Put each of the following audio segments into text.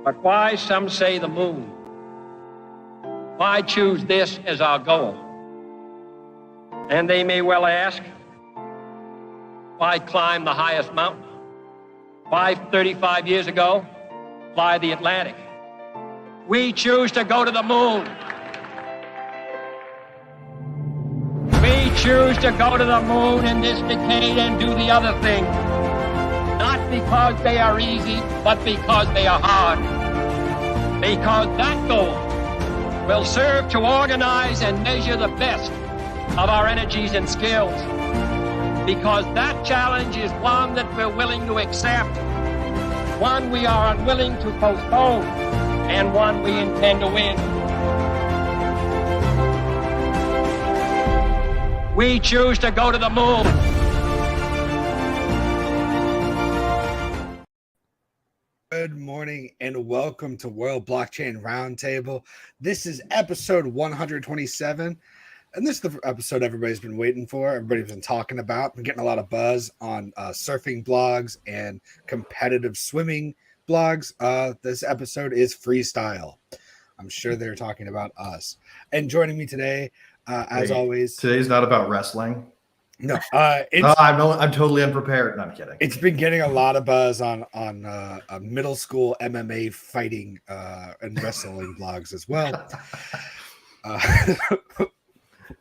But why, some say, the moon? Why choose this as our goal? And they may well ask, why climb the highest mountain? Why, 35 years ago, fly the Atlantic? We choose to go to the moon. We choose to go to the moon in this decade and do the other thing. Not because they are easy, but because they are hard. Because that goal will serve to organize and measure the best of our energies and skills. Because that challenge is one that we're willing to accept, one we are unwilling to postpone, and one we intend to win. We choose to go to the moon. Good morning and welcome to World Blockchain Roundtable. This is episode 127, and this is the episode everybody's been waiting for. Everybody's been talking about. Been getting a lot of buzz on surfing blogs and competitive swimming blogs. This episode is Freestyle. I'm sure they're talking about us. And joining me today, as always, today's not about wrestling. No, I'm totally unprepared. No, I'm kidding. It's been getting a lot of buzz on middle school MMA fighting and wrestling blogs as well.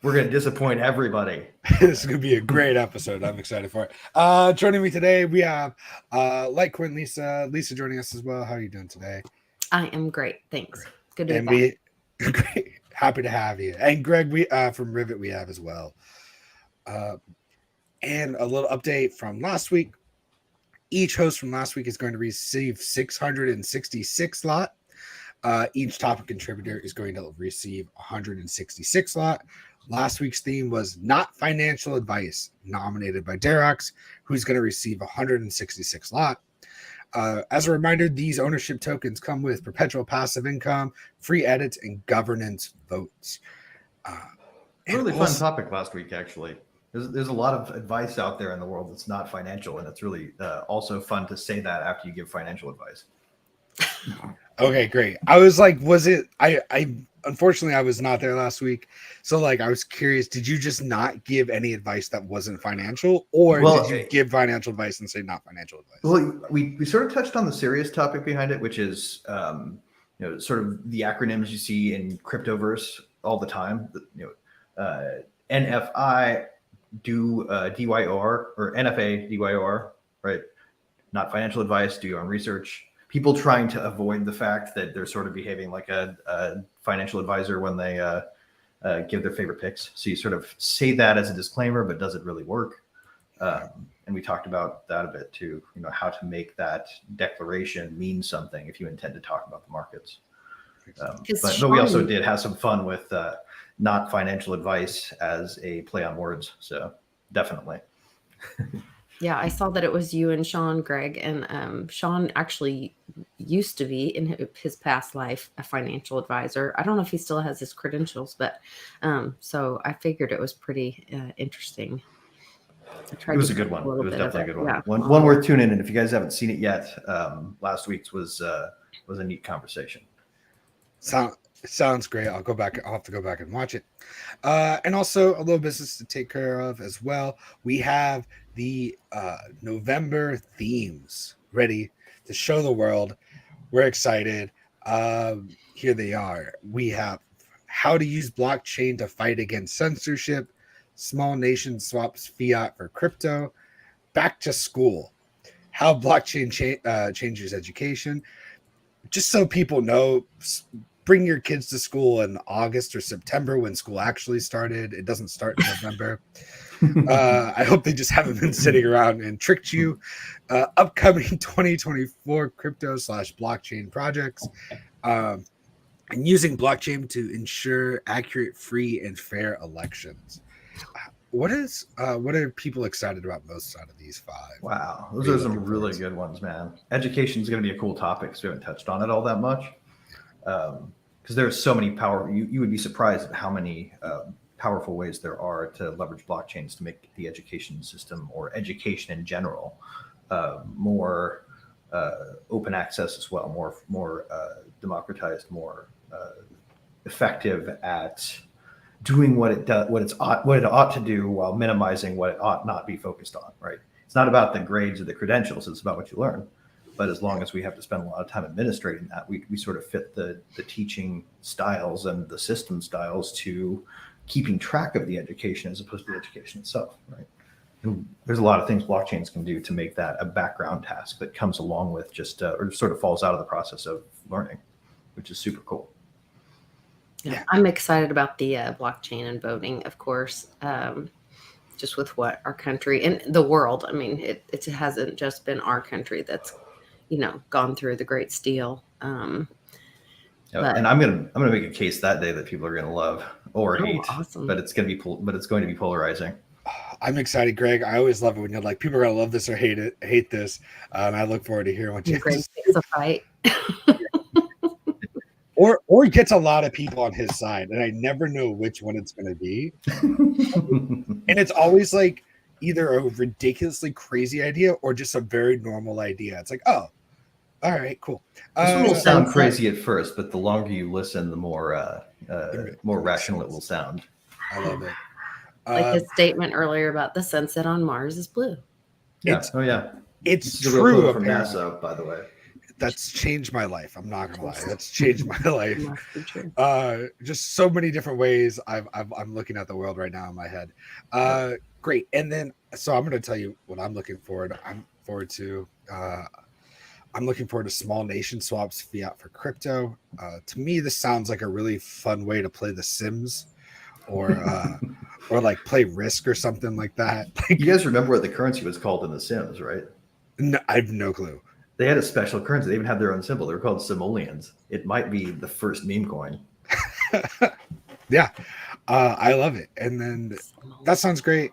We're going to disappoint everybody. This is going to be a great episode. I'm excited for it. Joining me today, we have Litecoin Lisa. Lisa joining us as well. How are you doing today? I am great. Thanks. Good to be back. Great. Happy to have you. And Greg, we from Rivet we have as well. And a little update from last week. Each host from last week is going to receive 666 lot. Each topic contributor is going to receive 166 lot. Last week's theme was not financial advice, nominated by Derox, who's going to receive 166 lot. As a reminder, these ownership tokens come with perpetual passive income, free edits, and governance votes. Really fun topic last week, actually. There's a lot of advice out there in the world that's not financial, and it's really also fun to say that after you give financial advice. Okay, great. I was like, was it? I unfortunately I was not there last week, so like I was curious. Did you just not give any advice that wasn't financial, or did you give financial advice and say not financial advice? Well, we sort of touched on the serious topic behind it, which is sort of the acronyms you see in cryptoverse all the time. NFI. Do DYOR or NFA DYOR, right? Not financial advice, do your own research. People trying to avoid the fact that they're sort of behaving like a financial advisor when they give their favorite picks. So you sort of say that as a disclaimer, but does it really work? And we talked about that a bit too, how to make that declaration mean something if you intend to talk about the markets. But we also did have some fun with not financial advice as a play on words. So definitely. Yeah, I saw that it was you and Sean, Greg, and Sean actually used to be in his past life a financial advisor. I don't know if he still has his credentials, but so I figured it was pretty interesting. It was a good one. It was definitely a good one. Yeah. One worth tuning in. And if you guys haven't seen it yet, last week's was a neat conversation. Sounds great. I'll have to go back and watch it. And also a little business to take care of as well. We have the November themes ready to show the world. We're excited. Here they are. We have how to use blockchain to fight against censorship, small nation swaps fiat for crypto, back to school, how blockchain changes education. Just so people know, bring your kids to school in August or September when school actually started. It doesn't start in November. I hope they just haven't been sitting around and tricked you. Upcoming 2024 crypto/blockchain projects, and using blockchain to ensure accurate, free, and fair elections. What are people excited about most out of these five? Wow, those are some really good ones, man. Education is going to be a cool topic because we haven't touched on it all that much. Because there's so many you would be surprised at how many powerful ways there are to leverage blockchains to make the education system or education in general more open access as well, more democratized, more effective at doing what it does, what it ought to do, while minimizing what it ought not be focused on. Right? It's not about the grades or the credentials; it's about what you learn. But as long as we have to spend a lot of time administrating that, we sort of fit the teaching styles and the system styles to keeping track of the education as opposed to the education itself, right? And there's a lot of things blockchains can do to make that a background task that comes along with just, or sort of falls out of the process of learning, which is super cool. Yeah. I'm excited about the blockchain and voting, of course. Just with what our country and the world, I mean, it hasn't just been our country that's, gone through the Great Steal. And I'm gonna make a case that day that people are gonna love or hate, awesome. but it's going to be polarizing. I'm excited, Greg. I always love it when you're like, people are gonna love this or hate this, and I look forward to hearing what you have Greg to say. picks a fight. Or gets a lot of people on his side, and I never know which one it's going to be. And it's always like either a ridiculously crazy idea or just a very normal idea. It's like, oh, all right, cool. This one will sound crazy at first, but the longer you listen, the more rational it will sound. I love it. Like his statement earlier about the sunset on Mars is blue. Yeah. It's a true real from NASA, by the way. That's changed my life. I'm not gonna lie. That's changed my life. Just so many different ways. I'm looking at the world right now in my head. Great. And then, so I'm gonna tell you what I'm looking forward to. I'm looking forward to small nation swaps fiat for crypto. To me, this sounds like a really fun way to play The Sims, or like play Risk or something like that. You guys remember what the currency was called in The Sims, right? No, I have no clue. They had a special currency. They even had their own symbol. They were called simoleons. It might be the first meme coin. Yeah, I love it. And then that sounds great.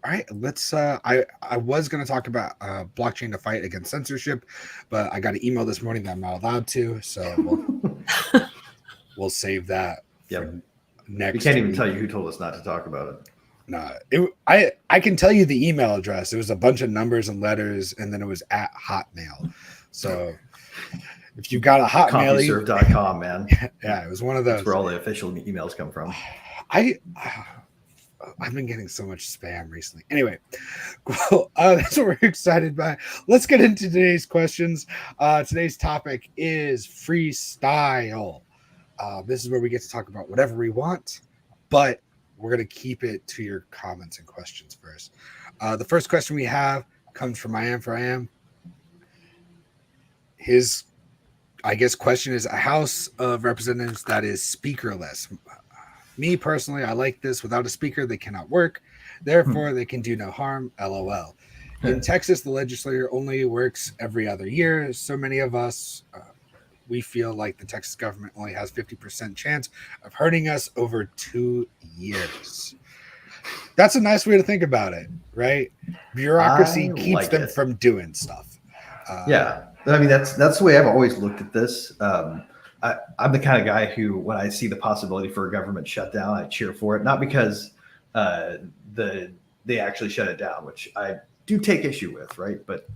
All right, let's. I was going to talk about blockchain to fight against censorship, but I got an email this morning that I'm not allowed to, so we'll save that. Yep. Next. We can't even tell you who told us not to talk about it. No, I can tell you the email address. It was a bunch of numbers and letters, and then it was at Hotmail. So if you got a Hotmail, CompuServe.com, man. Yeah, it was one of those. That's where all the official emails come from. I've been getting so much spam recently. Anyway, cool. That's what we're excited by. Let's get into today's questions. Today's topic is freestyle. This is where we get to talk about whatever we want, but we're going to keep it to your comments and questions first. The first question we have comes from I Am for I Am. His, I guess, question is a House of Representatives that is speakerless. Me personally, I like this. Without a speaker, they cannot work. Therefore, they can do no harm. LOL. In Texas, the legislature only works every other year. So many of us, we feel like the Texas government only has 50% chance of hurting us over 2 years. That's a nice way to think about it, right? Bureaucracy keeps them from doing stuff. Yeah. I mean, that's the way I've always looked at this. I'm the kind of guy who, when I see the possibility for a government shutdown, I cheer for it. Not because they actually shut it down, which I do take issue with, right? But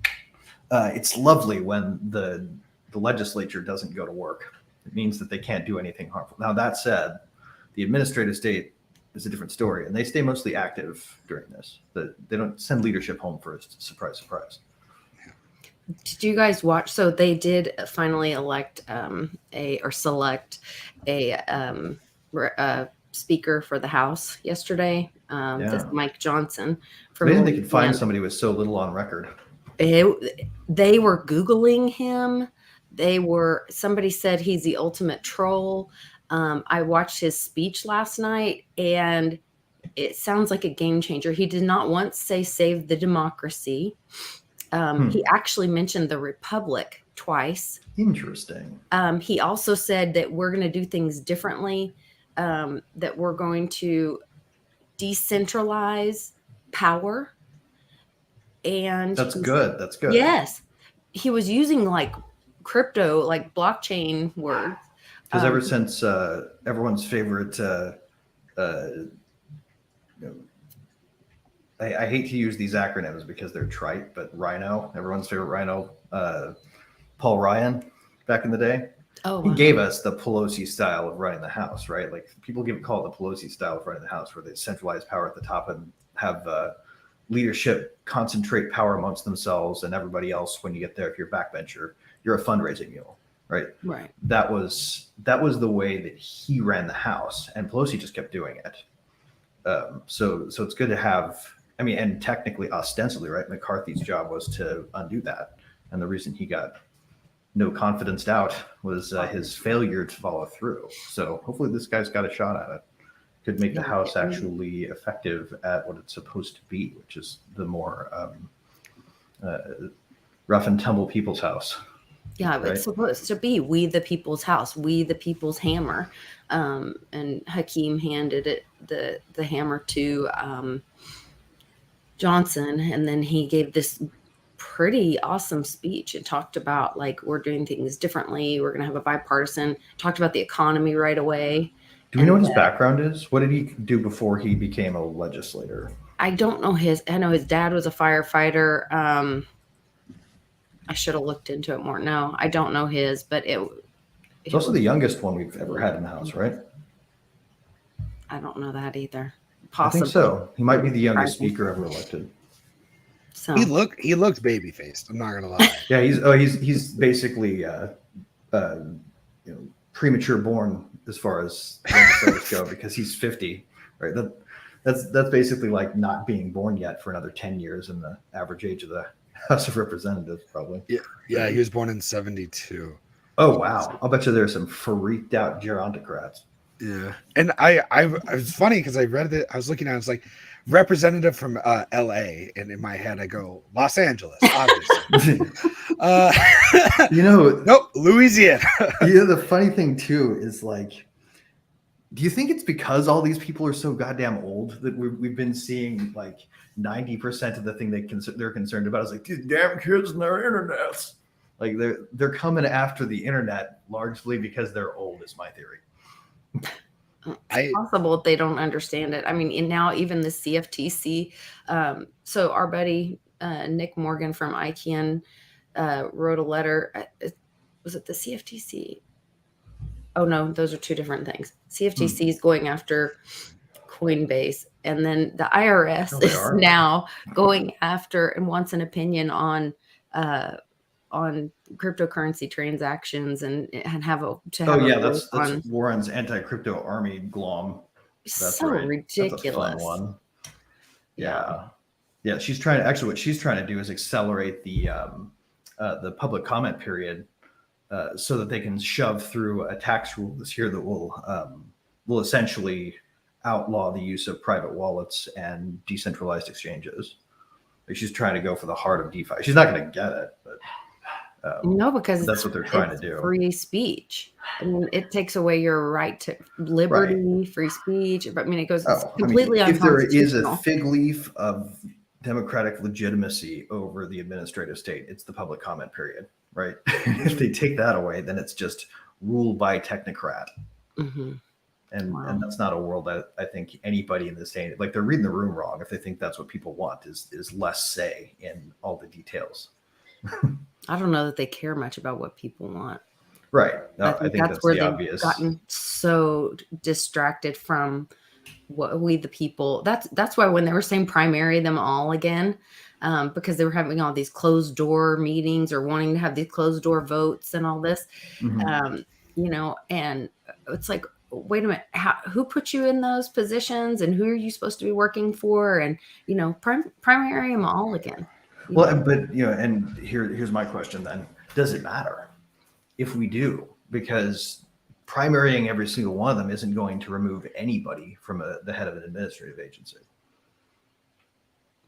it's lovely when the legislature doesn't go to work. It means that they can't do anything harmful. Now, that said, the administrative state is a different story, and they stay mostly active during this. They don't send leadership home first. Surprise, surprise. Did you guys watch? So they did finally select a speaker for the House yesterday. This Mike Johnson. Amazing they could find somebody with so little on record. They were Googling him. Somebody said he's the ultimate troll. I watched his speech last night, and it sounds like a game changer. He did not once say save the democracy. He actually mentioned the Republic twice. Interesting. He also said that we're going to do things differently, that we're going to decentralize power. And that's good. That's good. Yes. He was using like crypto, like blockchain words. Because ever since everyone's favorite I hate to use these acronyms because they're trite, but Rhino, everyone's favorite Rhino, Paul Ryan, back in the day. Oh, He wow. gave us the Pelosi style of running the House, right? Like people call it the Pelosi style of running the House, where they centralize power at the top and have leadership concentrate power amongst themselves, and everybody else, when you get there, if you're a backbencher, you're a fundraising mule, right? Right. That was the way that he ran the House, and Pelosi just kept doing it. So it's good to have. I mean, and technically, ostensibly, right? McCarthy's job was to undo that, and the reason he got no confidence out was his failure to follow through. So hopefully this guy's got a shot at it. Could make the House actually effective at what it's supposed to be, which is the more rough and tumble people's house. Yeah, right? It's supposed to be we the people's house, we the people's hammer. And Hakeem handed the hammer to Johnson, and then he gave this pretty awesome speech and talked about, like, we're doing things differently. We're going to have a bipartisan, talked about the economy right away. Do we know what his background is? What did he do before he became a legislator? I don't know I know his dad was a firefighter. I should have looked into it more. No, I don't know his, but It's also the youngest one we've ever had in the House, right? I don't know that either. Possibly. I think so. He might be the youngest speaker ever elected. So he looks baby faced. I'm not gonna lie. Yeah, he's basically premature born as far as legislators go, because he's 50, right? That's basically like not being born yet for another 10 years in the average age of the House of Representatives, probably. Yeah, he was born in 72. Oh wow! I'll bet you there's some freaked out gerontocrats. Yeah, and I was funny because I read it. I was looking at it, I was like, representative from LA, and in my head I go Los Angeles, obviously. Nope, Louisiana. The funny thing too is, like, do you think it's because all these people are so goddamn old that we've been seeing like 90% of the thing they're concerned about is like these damn kids and their internets? Like they're coming after the internet largely because they're old, is my theory. It's possible they don't understand it. I mean, and now even the CFTC. So our buddy Nick Morgan from ICANN wrote a letter. Was it the CFTC? Oh no, those are two different things. CFTC is going after Coinbase, and then the IRS is now going after and wants an opinion on cryptocurrency transactions and have that's Warren's anti-crypto army glom. That's so right. ridiculous. That's a fun one. Yeah. She's trying to what she's trying to do is accelerate the public comment period so that they can shove through a tax rule this year that will essentially outlaw the use of private wallets and decentralized exchanges. Like, she's trying to go for the heart of DeFi. She's not going to get it, but no, because that's what they're trying to do. Free speech. I mean, it takes away your right to liberty, free speech. But I mean, it goes completely unconstitutional. If there is a fig leaf of democratic legitimacy over the administrative state, it's the public comment period, right? If they take that away, then it's just ruled by technocrat. Mm-hmm. And that's not a world that I think anybody in this day, like, they're reading the room wrong if they think that's what people want is less say in all the details. I don't know that they care much about what people want. Right. No, I think that's where the they've obvious. Gotten so distracted from what we the people. That's why when they were saying primary them all again, because they were having all these closed door meetings or wanting to have these closed door votes and all this, and it's like, wait a minute, who put you in those positions and who are you supposed to be working for? And primary them all again. But and here's my question then. Does it matter if we do? Because primarying every single one of them isn't going to remove anybody from the head of an administrative agency.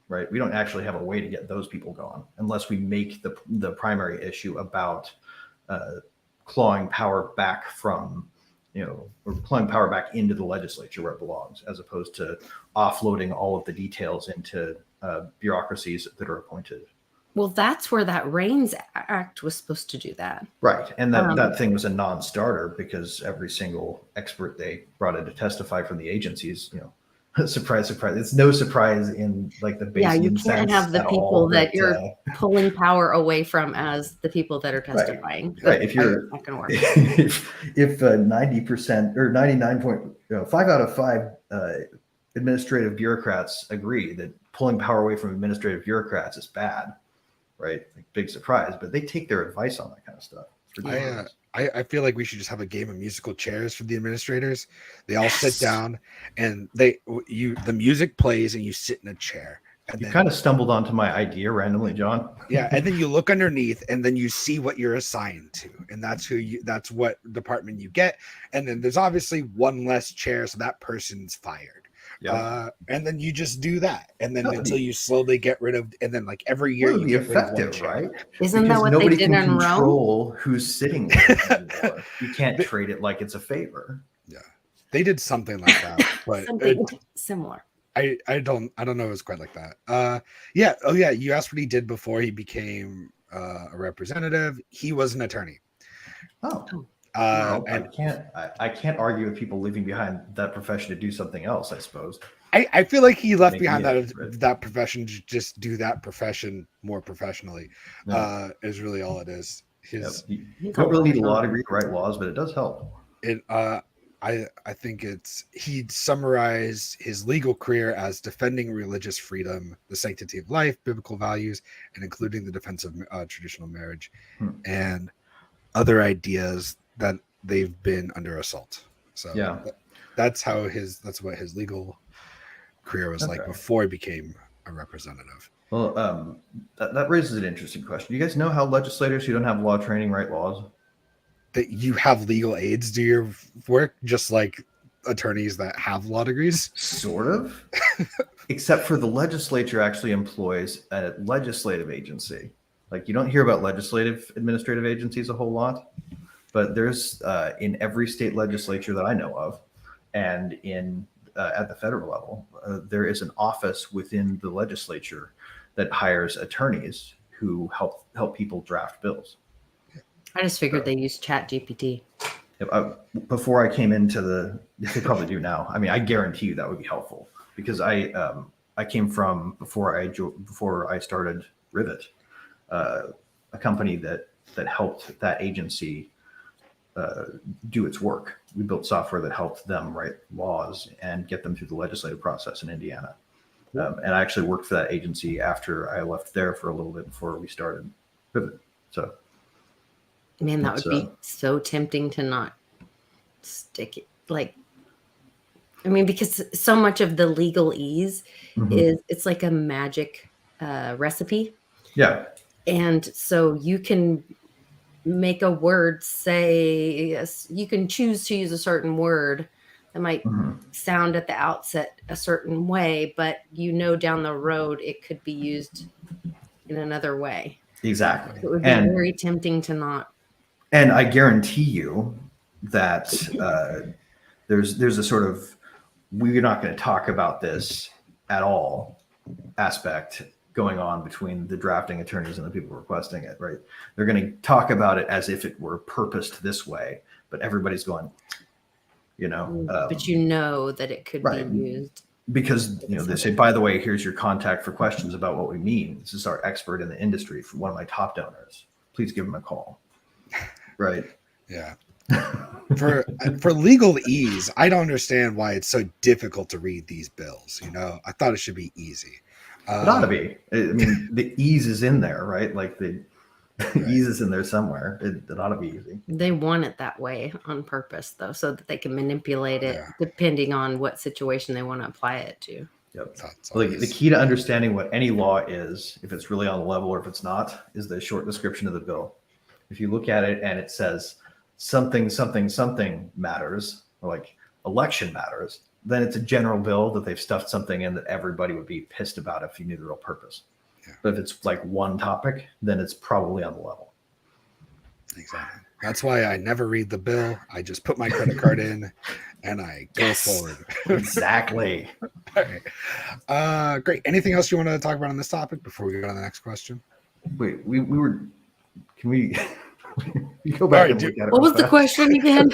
Right? We don't actually have a way to get those people gone unless we make the primary issue about clawing power back from, or clawing power back into the legislature where it belongs, as opposed to offloading all of the details into bureaucracies that are appointed. Well, that's where that REINS Act was supposed to do that. Right. And that thing was a non-starter because every single expert they brought in to testify from the agencies, Surprise, surprise. It's no surprise in like the Yeah, you Bayesian can't sense have the at people all that you're pulling power away from as the people that are right, testifying. right. If you're That's not going to work. if 90% or 99.5 out of 5 administrative bureaucrats agree that pulling power away from administrative bureaucrats is bad, right? Like, big surprise, but they take their advice on that kind of stuff. It's ridiculous. I feel like we should just have a game of musical chairs for the administrators. They all sit Yes. down and the music plays and you sit in a chair. And You then, kind of stumbled onto my idea randomly, John. yeah, and then you look underneath and then you see what you're assigned to, and that's what department you get. And then there's obviously one less chair, so that person's fired. Yep. And then you just do that, and then That would until be- you slowly get rid of, and then like every year Well, it would you be get rid of one effective, chair. right? Isn't that Because what they nobody did can in Rome? control who's sitting there anymore. You can't treat it like it's a favor. Yeah, they did something like that, but Something similar. I don't know if it's quite like that. Yeah. Oh yeah. You asked what he did before he became a representative. He was an attorney. Oh. Well, I can't argue with people leaving behind that profession to do something else, I suppose. I feel like he left Maybe, behind yeah, that profession to just do that profession more professionally. Yeah. Is really all it is. You don't really need a law degree to write laws, but it does help. I think he summarized his legal career as defending religious freedom, the sanctity of life, biblical values, and including the defense of traditional marriage and other ideas that they've been under assault. So yeah, that's what his legal career was like before he became a representative. Well, that raises an interesting question. Do you guys know how legislators who don't have law training write laws? That you have legal aids do your work just like attorneys that have law degrees? Sort of. Except for the legislature actually employs a legislative agency. Like, you don't hear about legislative administrative agencies a whole lot, but there's in every state legislature that I know of, and in at the federal level, there is an office within the legislature that hires attorneys who help people draft bills. I just figured they used Chat GPT. Before I came into they probably do now. I mean, I guarantee you that would be helpful, because I came from before I started Rivet, a company that helped that agency do its work. We built software that helped them write laws and get them through the legislative process in Indiana. And I actually worked for that agency after I left there for a little bit before we started Rivet. So. Man, that would be so tempting to not stick it. Like, I mean, because so much of the legalese is it's like a magic recipe. Yeah. And so you can make a word say, you can choose to use a certain word that might sound at the outset a certain way, but down the road it could be used in another way. Exactly. So it would be very tempting to not. And I guarantee you that there's a sort of, we're not going to talk about this at all aspect going on between the drafting attorneys and the people requesting it, right? They're going to talk about it as if it were purposed this way, but everybody's going, but that it could be used. Because, they say, by the way, here's your contact for questions about what we mean. This is our expert in the industry, from one of my top donors. Please give him a call. Right. Yeah. For legal ease, I don't understand why it's so difficult to read these bills. I thought it should be easy. It ought to be. I mean, the ease is in there, right? Like the ease is in there somewhere. It ought to be easy. They want it that way on purpose, though, so that they can manipulate it depending on what situation they want to apply it to. Yep. The key to understanding what any law is, if it's really on the level or if it's not, is the short description of the bill. If you look at it and it says something, something, something matters, or like election matters, then it's a general bill that they've stuffed something in that everybody would be pissed about if you knew the real purpose. Yeah. But if it's like one topic, then it's probably on the level. Exactly. That's why I never read the bill. I just put my credit card in and I go forward. Exactly. All right. Great. Anything else you want to talk about on this topic before we go on to the next question? Wait, we were, can we, You go back All right, and look at it. What real was the fast. question again?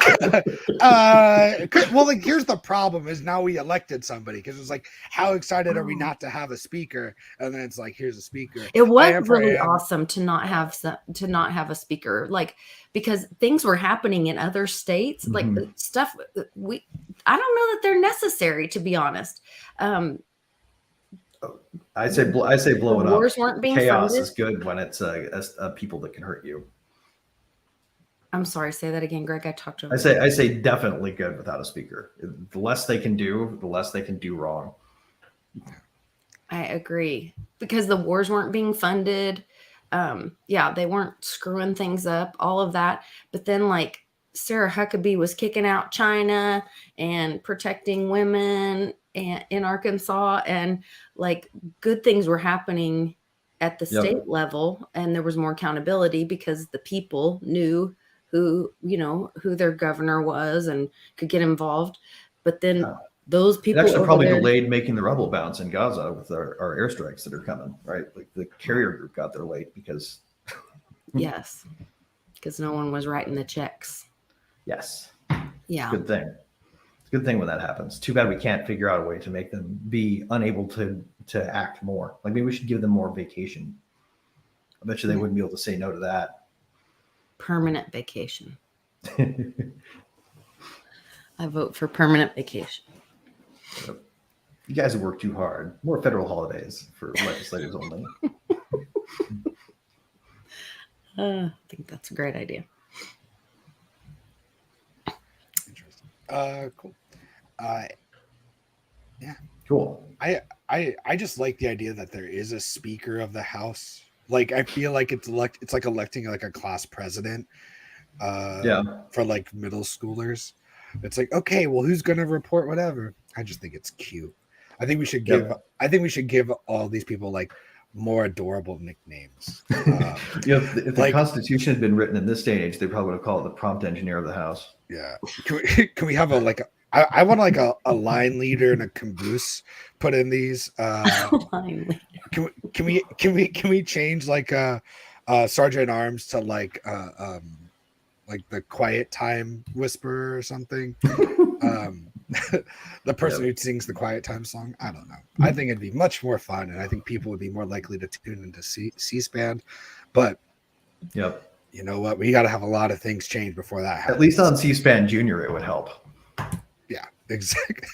Well, like here's the problem: is now we elected somebody because it's like, how excited are we not to have a speaker? And then it's like, here's a speaker. It was am for really am. awesome to not have a speaker, like, because things were happening in other states, like stuff I don't know that they're necessary, to be honest. I say blow it up. Wars weren't being Chaos funded. is good when it's people that can hurt you. I'm sorry, say that again, Greg. I talked to him. I say definitely good without a speaker. The less they can do, the less they can do wrong. I agree, because the wars weren't being funded. Yeah, they weren't screwing things up, all of that. But then, like, Sarah Huckabee was kicking out China and protecting women in Arkansas, and like good things were happening at the state level, and there was more accountability because the people knew who their governor was and could get involved. But then those people It actually probably there, delayed making the rubble bounce in Gaza with our airstrikes that are coming, right? Like the carrier group got there late because yes, because no one was writing the checks. yes, Yeah, good thing. It's a good thing when that happens. Too bad we can't figure out a way to make them be unable to act more. Like maybe we should give them more vacation. I bet you they wouldn't be able to say no to that. permanent vacation. I vote for permanent vacation. You guys have worked too hard. More federal holidays for legislators only. I think that's a great idea. Interesting. Cool. Yeah. Cool. I just like the idea that there is a Speaker of the House. Like I feel like it's like electing like a class president. For like middle schoolers. It's like, okay, well, who's gonna report whatever? I just think it's cute. I think we should give all these people like more adorable nicknames. If the Constitution had been written in this day and age, they probably would have called it the prompt engineer of the House. Yeah. Can we have I want like a line leader and a caboose put in these. Line leader. Can we change like Sergeant at Arms to like the quiet time whisperer or something? The person who sings the quiet time song. I don't know. I think it'd be much more fun, and I think people would be more likely to tune into C-SPAN. But you know what? We got to have a lot of things change before that happens. At least on C-SPAN Junior, it would help. Yeah, exactly.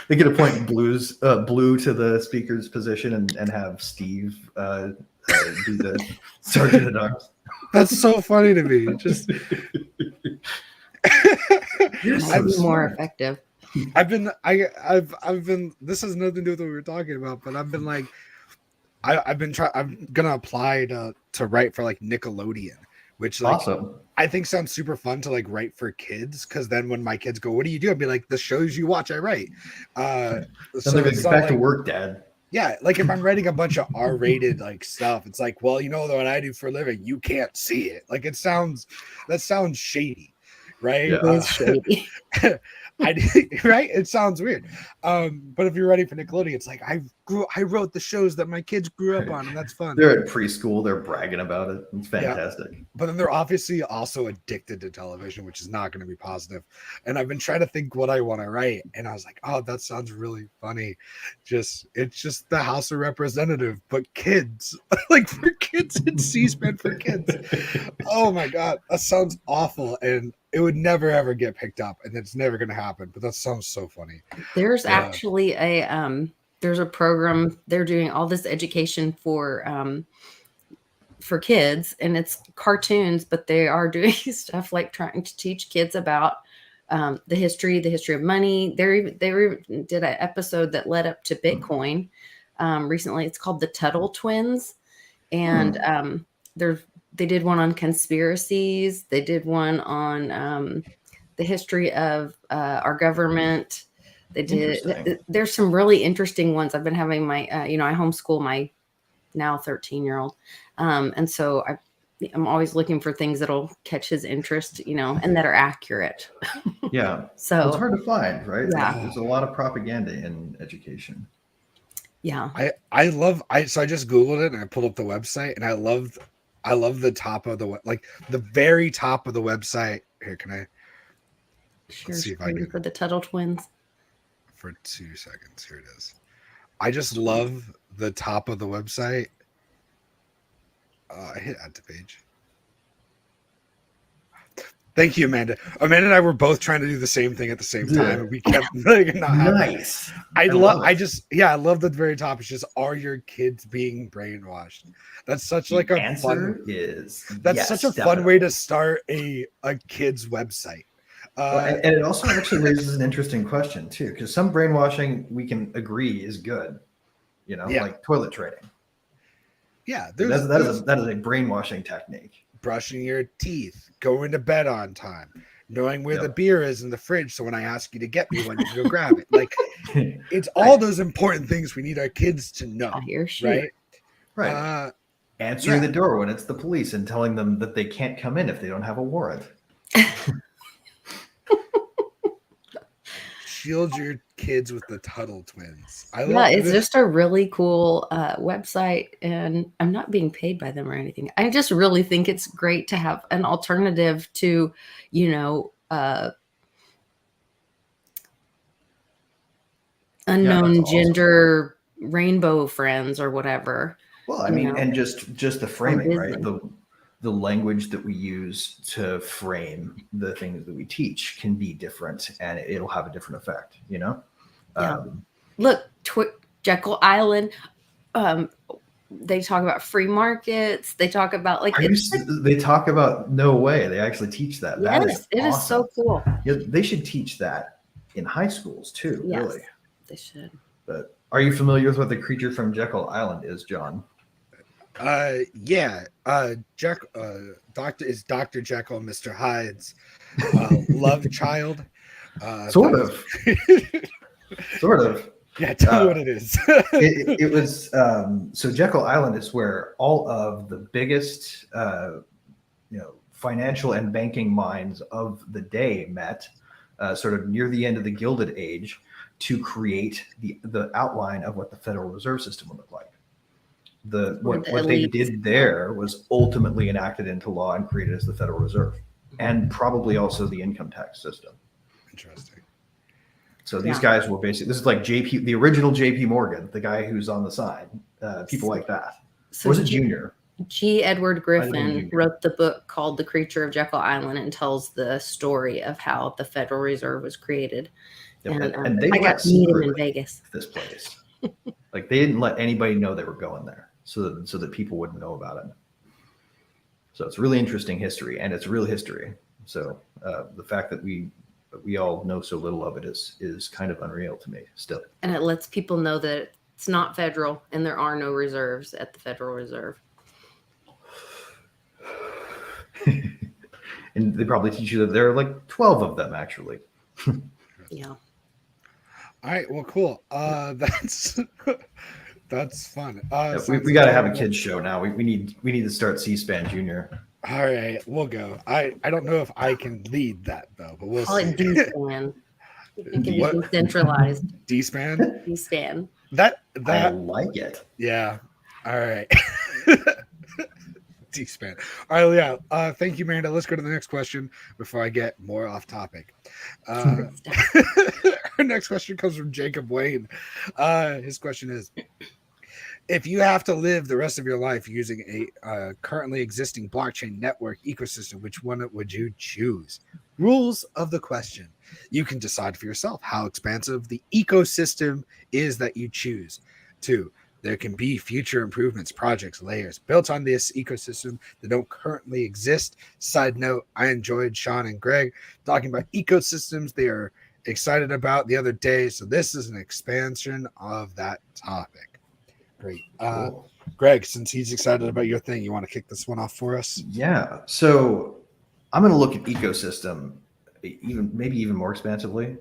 They could appoint Blue to the speaker's position and have Steve be the Sergeant at Arms. That's so funny to me. Just I'd be more effective. I've been this has nothing to do with what we were talking about, but I've been like I'm gonna apply to write for like Nickelodeon, which like awesome. I think sounds super fun to like write for kids, because then when my kids go, what do you do? I'd be like, the shows you watch, I write. So it's back to work, Dad. Yeah, like if I'm writing a bunch of R-rated like stuff, it's like, well, you know what I do for a living, you can't see it. Like that sounds shady, right? Yeah. It's shady. Right? It sounds weird. But if you're ready for Nickelodeon, it's like I wrote the shows that my kids grew up on, and that's fun. They're at preschool, they're bragging about it. It's fantastic. Yeah. But then they're obviously also addicted to television, which is not going to be positive. And I've been trying to think what I want to write, and I was like, oh, that sounds really funny. It's just the House of Representative, but kids. Like for kids, it's C-SPAN for kids. Oh my god, that sounds awful, and it would never ever get picked up, and it's never going to happen. But that sounds so funny. There's actually there's a program, they're doing all this education for kids, and it's cartoons, but they are doing stuff like trying to teach kids about the history of money. They did an episode that led up to Bitcoin recently. It's called the Tuttle Twins, and they did one on conspiracies. They did one on the history of our government. They did. There's some really interesting ones. I've been having my, I homeschool my now 13-year-old, and so I'm always looking for things that'll catch his interest, and that are accurate. Yeah. So it's hard to find, right? Yeah. There's a lot of propaganda in education. Yeah. So I just Googled it and I pulled up the website, and I loved I love the top of like the very top of the website. Here, can I Share see if I screen can for the Tuttle twins. for 2 seconds? Here it is. I just love the top of the website. I hit add to page. Thank you, Amanda. Amanda and I were both trying to do the same thing at the same time, and we kept like not happening. Nice. I love it. I love the very top. It's just, are your kids being brainwashed? That's such like a answer fun. is That's yes, such a definitely. fun way to start a kid's website. And it also actually raises an interesting question too, because some brainwashing we can agree is good, like toilet training. Yeah, that is a brainwashing technique. Brushing your teeth, going to bed on time, knowing where the beer is in the fridge, so when I ask you to get me one, you can go grab it. Like, it's all those important things we need our kids to know, right? Right. Answering the door when it's the police and telling them that they can't come in if they don't have a warrant. Shield your kids with the Tuttle twins. It's just a really cool website, and I'm not being paid by them or anything. I just really think it's great to have an alternative to, unknown gender rainbow friends or whatever. Well, I mean, and just the framing, right? The language that we use to frame the things that we teach can be different, and it'll have a different effect, Look, Jekyll Island. They talk about free markets. They talk about they talk about no way. They actually teach that. Yes, it is so cool. Yeah, they should teach that in high schools too. Yes, really, they should. But are you familiar with what the creature from Jekyll Island is, John? Dr. Jekyll, Mr. Hyde's love child. Sort of. Yeah, tell me what it is. it was so Jekyll Island is where all of the biggest financial and banking minds of the day met, sort of near the end of the Gilded Age, to create the outline of what the Federal Reserve System would look like. What they did there was ultimately enacted into law and created as the Federal Reserve, and probably also the income tax system. Interesting. So these guys were basically, this is like the original JP Morgan, the guy who's on the side, people like that. So or was it Junior? G. Edward Griffin wrote the book called The Creature of Jekyll Island and tells the story of how the Federal Reserve was created. Yep. And they got to meet him in Vegas. This place. Like, they didn't let anybody know they were going there so that people wouldn't know about it. So it's really interesting history, and it's real history. So the fact that we all know so little of it is kind of unreal to me still. And it lets people know that it's not federal and there are no reserves at the Federal Reserve. And they probably teach you that there are like 12 of them, actually. Yeah. All right. Well, cool. That's fun. We got to have a kids show now. We need to start C-SPAN Junior. All right, we'll go. I don't know if I can lead that though, but we'll see. D-SPAN. It can be decentralized. D-SPAN? D-SPAN. That I like it. Yeah. All right. D-SPAN. All right, yeah. Thank you, Miranda. Let's go to the next question before I get more off topic. Our next question comes from Jacob Wayne. His question is, if you have to live the rest of your life using a currently existing blockchain network ecosystem, which one would you choose? Rules of the question. You can decide for yourself how expansive the ecosystem is that you choose. 2, there can be future improvements, projects, layers built on this ecosystem that don't currently exist. Side note, I enjoyed Sean and Greg talking about ecosystems they are excited about the other day. So this is an expansion of that topic. Great. Cool. Greg, since he's excited about your thing, you want to kick this one off for us? Yeah. So I'm going to look at ecosystem maybe even more expansively,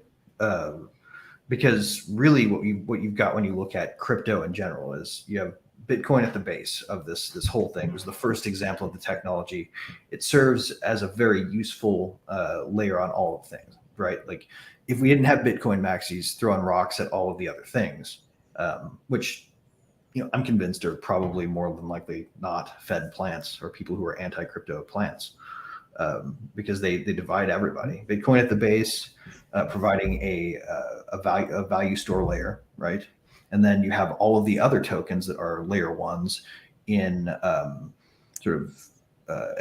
because really what you've got when you look at crypto in general is you have Bitcoin at the base of this whole thing. It was the first example of the technology. It serves as a very useful layer on all of things, right? Like, if we didn't have Bitcoin maxis throwing rocks at all of the other things, which I'm convinced are probably more than likely not Fed plants or people who are anti-crypto plants, because they divide everybody. Bitcoin at the base, providing a value store layer, right? And then you have all of the other tokens that are layer ones in sort of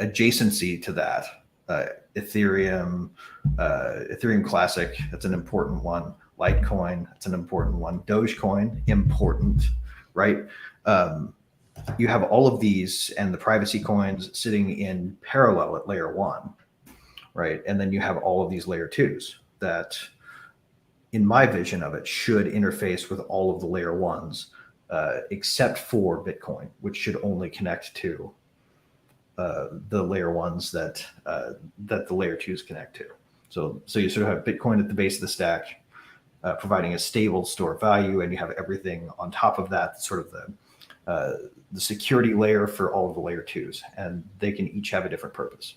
adjacency to that. Ethereum, Ethereum Classic, that's an important one. Litecoin, that's an important one. Dogecoin, important, right? You have all of these and the privacy coins sitting in parallel at layer one, right? And then you have all of these layer twos that, in my vision of it, should interface with all of the layer ones, except for Bitcoin, which should only connect to the layer ones that the layer twos connect to. So you sort of have Bitcoin at the base of the stack, providing a stable store of value, and you have everything on top of that, sort of the security layer for all of the layer twos, and they can each have a different purpose.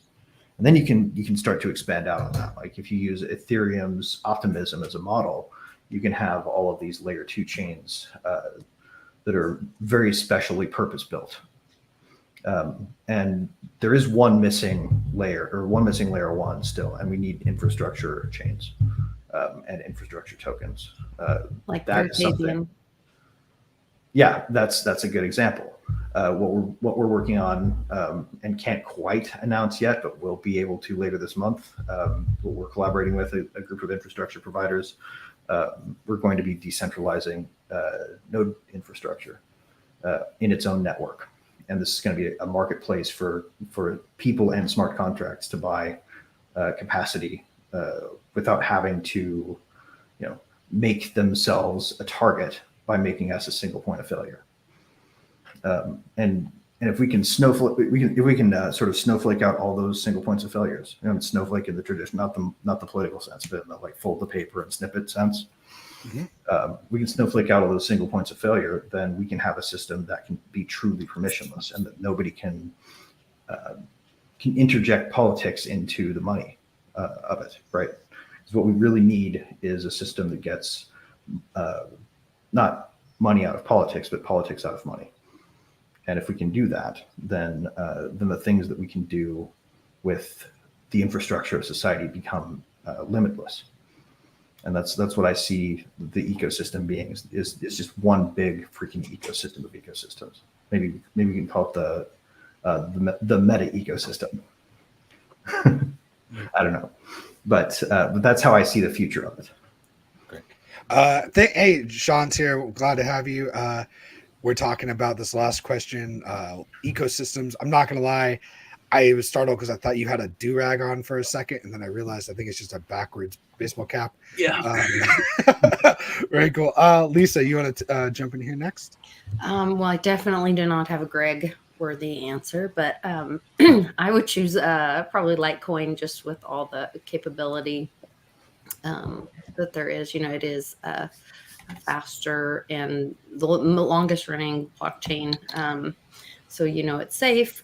And then you can start to expand out on that. Like if you use Ethereum's optimism as a model, you can have all of these layer two chains that are very specially purpose built. And there is one missing layer one still, and we need infrastructure chains and infrastructure tokens. Like that is something. Yeah, that's a good example. What we're working on and can't quite announce yet, but we'll be able to later this month. We're collaborating with a group of infrastructure providers. We're going to be decentralizing node infrastructure in its own network. And this is going to be a marketplace for people and smart contracts to buy capacity without having to, make themselves a target by making us a single point of failure. And if we can sort of snowflake out all those single points of failures, snowflake in the tradition, not the political sense, but in the like fold the paper and snippet sense. Mm-hmm. We can snowflake out all those single points of failure, then we can have a system that can be truly permissionless and that nobody can interject politics into the money of it, right? Because what we really need is a system that gets not money out of politics, but politics out of money. And if we can do that, then the things that we can do with the infrastructure of society become limitless. And that's what I see the ecosystem being is just one big freaking ecosystem of ecosystems. Maybe we can call it the meta ecosystem. I don't know, but that's how I see the future of it. Great. Hey, Sean's here. Glad to have you. We're talking about this last question, ecosystems. I'm not gonna lie, I was startled because I thought you had a do-rag on for a second, and then I realized I think it's just a backwards baseball cap. Yeah. Very cool. Lisa, you want to jump in here next? Well, I definitely do not have a Greg-worthy answer, but I would choose probably Litecoin, just with all the capability that there is. It is faster and the longest running blockchain. So, it's safe.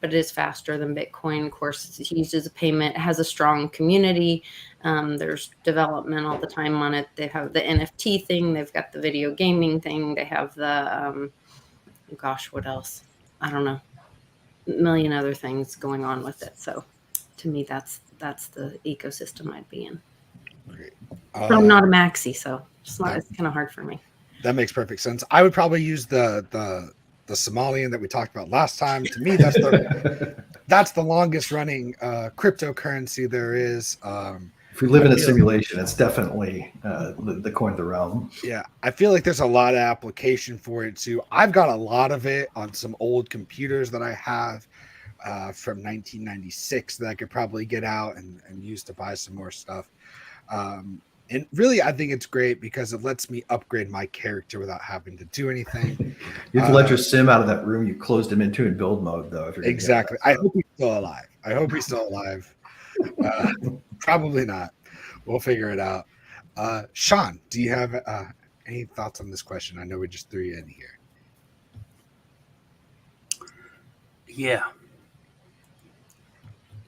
But it is faster than Bitcoin. Of course, it's used as a payment. It has a strong community. There's development all the time on it. They have the NFT thing. They've got the video gaming thing. They have the, what else? I don't know. A million other things going on with it. So to me, that's the ecosystem I'd be in. Great. But I'm not a maxi, so it's kind of hard for me. That makes perfect sense. I would probably use the Somalian that we talked about last time. To me, that's the longest running cryptocurrency there is. If we live in a simulation, it's definitely the coin of the realm. Yeah, I feel like there's a lot of application for it too. I've got a lot of it on some old computers that I have from 1996 that I could probably get out and use to buy some more stuff. And really, I think it's great because it lets me upgrade my character without having to do anything. You have to let your sim out of that room you closed him into in build mode, though. If you're exactly. I hope he's still alive. Probably not. We'll figure it out. Sean, do you have any thoughts on this question? I know we just threw you in here. Yeah.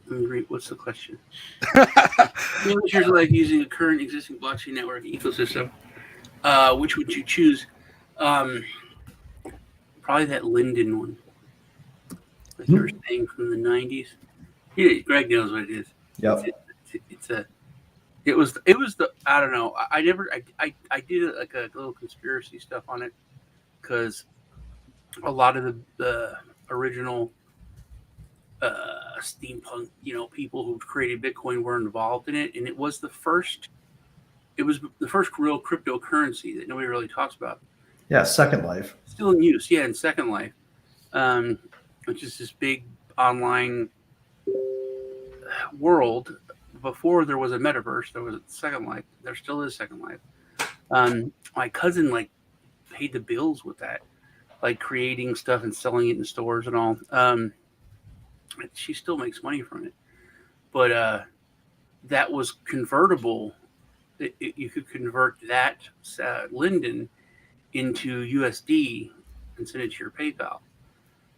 Let me read. What's the question? Which is like using a current existing blockchain network ecosystem. Which would you choose? Probably that Linden one, like you were saying from the '90s. Yeah, Greg knows what it is. Yep. It was the I don't know. I did like a little conspiracy stuff on it because a lot of the original steampunk, people who created Bitcoin were involved in it, and it was the first real cryptocurrency that nobody really talks about. Yeah, Second Life. Still in use, yeah, in Second Life, which is this big online world. Before there was a metaverse, there was a Second Life. There still is Second Life. My cousin paid the bills with that, like creating stuff and selling it in stores and all. She still makes money from it, but that was convertible. You could convert that Linden into USD and send it to your PayPal.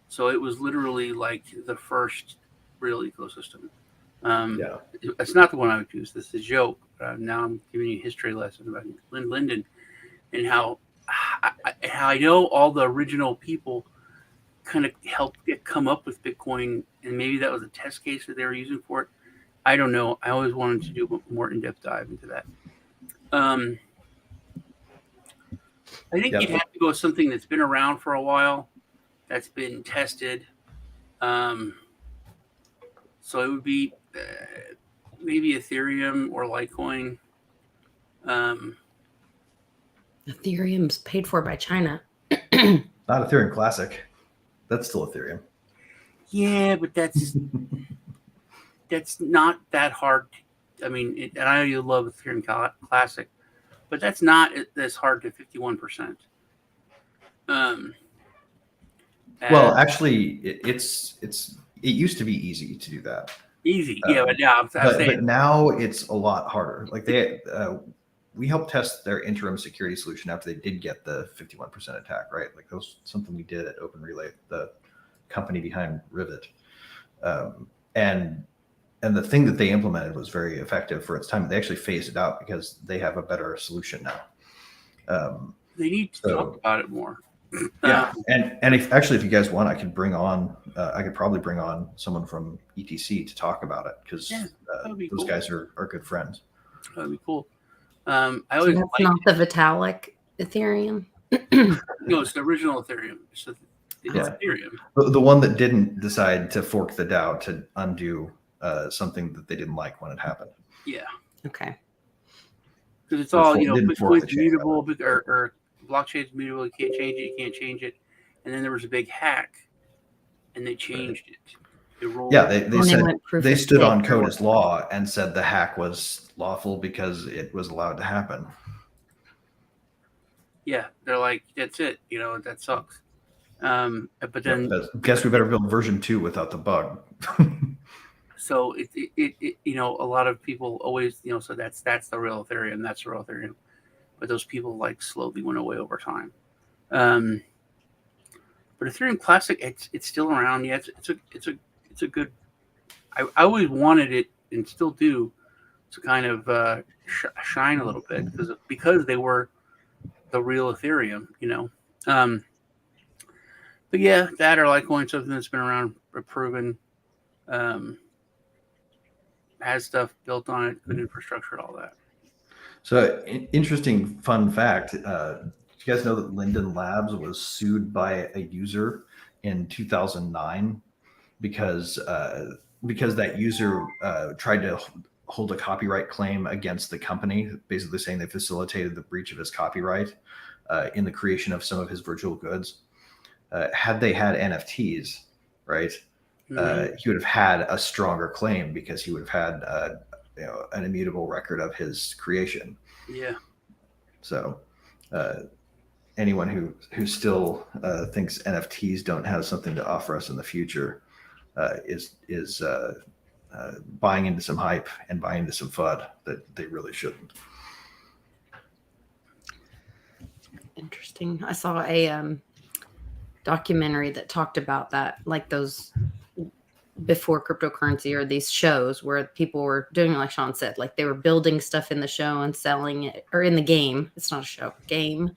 So it was literally like the first real ecosystem. Yeah. It's not the one I would use. This is a joke. Now I'm giving you a history lesson about Linden and how I know all the original people kind of helped come up with Bitcoin, and maybe that was a test case that they were using for it. I don't know. I always wanted to do a more in-depth dive into that. I think you'd have to go with something that's been around for a while, that's been tested. So it would be maybe Ethereum or Litecoin. Ethereum's paid for by China. Not Ethereum Classic. That's still Ethereum. Yeah, but that's not that hard. I mean, and I know you love Ethereum Classic, but that's not as hard to 51%. Well, actually, it used to be easy to do that. Easy, yeah, but yeah, but now it's a lot harder. Like we helped test their interim security solution after they did get the 51% attack, right? Like that was something we did at Open Relay, the company behind Rivet, and the thing that they implemented was very effective for its time. They actually phased it out because they have a better solution now. They need to talk about it more. Yeah, and if you guys want, I could probably bring on someone from ETC to talk about it because those guys are good friends. That'd be cool. So that's not the Vitalik Ethereum. No, it's the original Ethereum. It's Ethereum. The one that didn't decide to fork the DAO to undo something that they didn't like when it happened. Yeah. Okay. Because it's all Bitcoin's mutable or blockchain's mutable. You can't change it. You can't change it. And then there was a big hack, and they changed it. They said they stood on code as law and said the hack was lawful because it was allowed to happen. Yeah, they're like, that's it. That sucks. But then guess we better build version 2 without the bug. So it a lot of people always so that's the real Ethereum. That's the real Ethereum. But those people slowly went away over time. But Ethereum Classic, it's still around. Yeah, it's a good. I always wanted it and still do to kind of shine a little bit because they were the real Ethereum, But yeah, that or Litecoin, something that's been around, proven, has stuff built on it, good infrastructure, all that. So, interesting fun fact. Did you guys know that Linden Labs was sued by a user in 2009 because that user tried to hold a copyright claim against the company, basically saying they facilitated the breach of his copyright in the creation of some of his virtual goods. Had they had NFTs, right, he would have had a stronger claim because he would have had an immutable record of his creation. Yeah. So anyone who still thinks NFTs don't have something to offer us in the future is buying into some hype and buying into some FUD that they really shouldn't. Interesting. I saw a documentary that talked about that, like those before cryptocurrency or these shows where people were doing, like Sean said, like they were building stuff in the show and selling it, or in the game. It's not a show, game.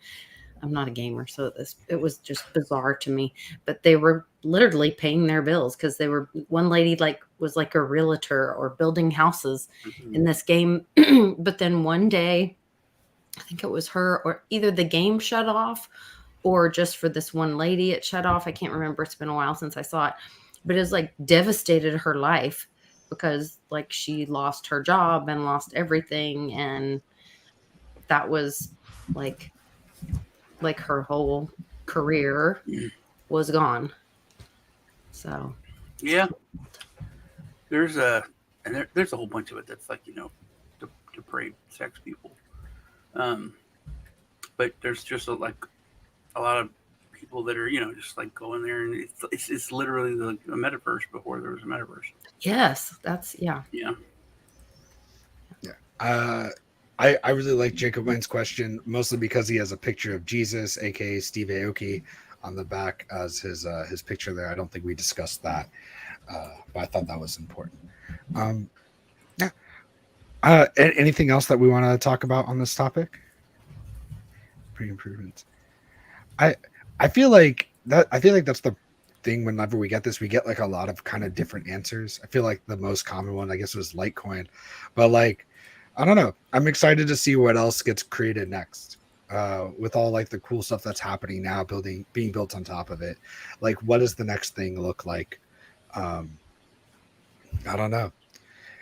I'm not a gamer, so it was just bizarre to me. But they were literally paying their bills because they were one lady was like a realtor or building houses in this game. But then one day, I think it was her or either the game shut off or just for this one lady it shut off. I can't remember. It's been a while since I saw it, but it was like devastated her life because like she lost her job and lost everything, and that was like her whole career was gone. So yeah, there's a whole bunch of it that's like depraved sex people. But there's just a lot of people that are just like going there, and it's literally a metaverse before there was a metaverse. yes, that's yeah. I really like Jacob Wayne's question, mostly because he has a picture of Jesus, aka Steve Aoki, on the back as his picture there. I don't think we discussed that, but I thought that was important. Yeah. Anything else that we want to talk about on this topic? Pre-improvements. I feel like that's the thing. Whenever we get this, we get like a lot of kind of different answers. I feel like the most common one, I guess, was Litecoin, but like, I don't know. I'm excited to see what else gets created next. With all like the cool stuff that's happening now, being built on top of it. Like, what does the next thing look like? I don't know.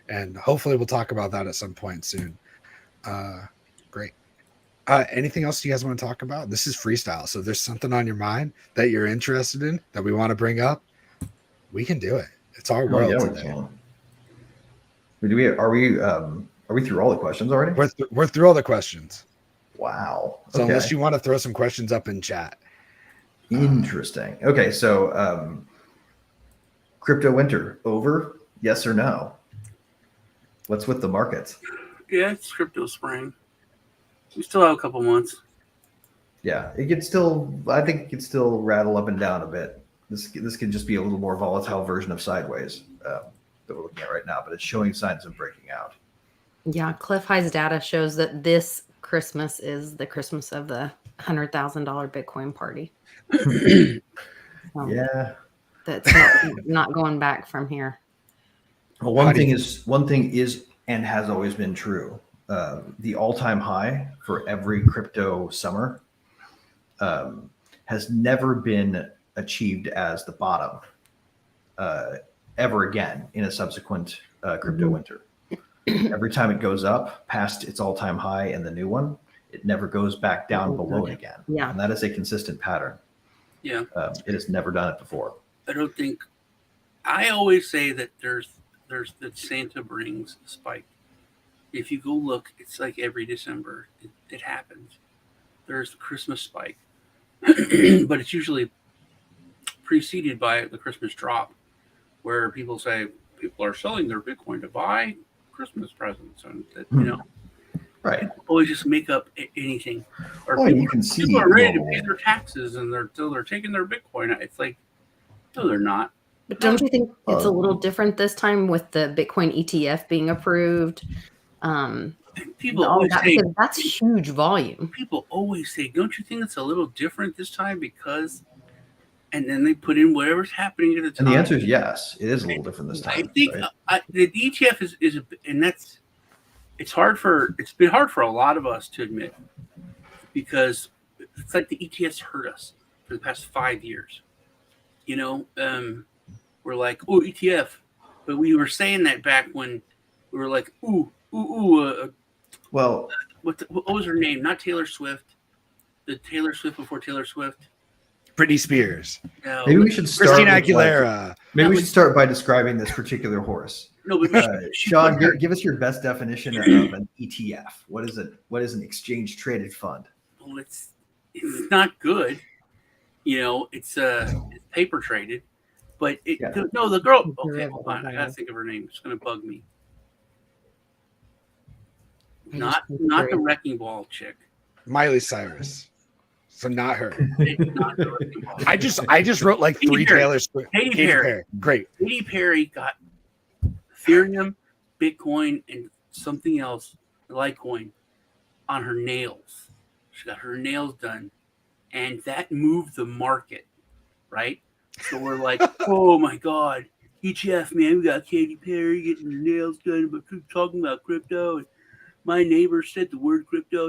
And hopefully we'll talk about that at some point soon. Great. Anything else you guys want to talk about? This is freestyle. So if there's something on your mind that you're interested in that we want to bring up, we can do it. It's our world today. Are we through all the questions already? We're through all the questions. Wow. So unless you want to throw some questions up in chat. Interesting. Okay, so crypto winter over? Yes or no? What's with the markets? Yeah, it's crypto spring. We still have a couple months. Yeah, I think it could still rattle up and down a bit. This could just be a little more volatile version of sideways that we're looking at right now, but it's showing signs of breaking out. Yeah, Cliff High's data shows that this Christmas is the Christmas of the $100,000 Bitcoin party. Yeah, that's not going back from here. Well, one thing is and has always been true. The all-time high for every crypto summer has never been achieved as the bottom ever again in a subsequent crypto winter. Every time it goes up past its all-time high and the new one, it never goes back down below it again. Yeah. And that is a consistent pattern. Yeah. It has never done it before. I always say that there's that Santa brings a spike. If you go look, it's like every December, it happens. There's the Christmas spike, but it's usually preceded by the Christmas drop, where people say people are selling their Bitcoin to buy Christmas presents, and right. People always just make up anything. Or people are ready to pay their taxes, and they're taking their Bitcoin. It's like, no, they're not. But don't you think it's a little different this time with the Bitcoin ETF being approved? People always say that's huge volume. People always say, don't you think it's a little different this time because? And then they put in whatever's happening at the time. And the answer is yes. It is a little different this time. I think the ETF is and that's it's been hard for a lot of us to admit, because it's like the ETFs hurt us for the past 5 years. We're like, oh, ETF, but we were saying that back when we were like, well, what was her name? Not Taylor Swift. The Taylor Swift before Taylor Swift. Britney Spears. No, maybe we should start Christina Aguilera. Maybe we should start by describing this particular horse. No, but Sean, give us your best definition of an ETF. What is it? What is an exchange traded fund? Well, it's not good. It's paper traded, but the girl. Okay, hold on. I gotta think of her name. It's gonna bug me. Not the wrecking ball chick. Miley Cyrus. So not her. Not the wrecking ball. I just wrote like Katy 3 Perry. Taylor Swift. Katy Perry. Great. Katy Perry got Ethereum, Bitcoin, and something else, Litecoin, on her nails. She got her nails done and that moved the market, right? So we're like, oh my God, ETF, man, we got Katy Perry getting her nails done, but talking about crypto. And my neighbor said the word crypto.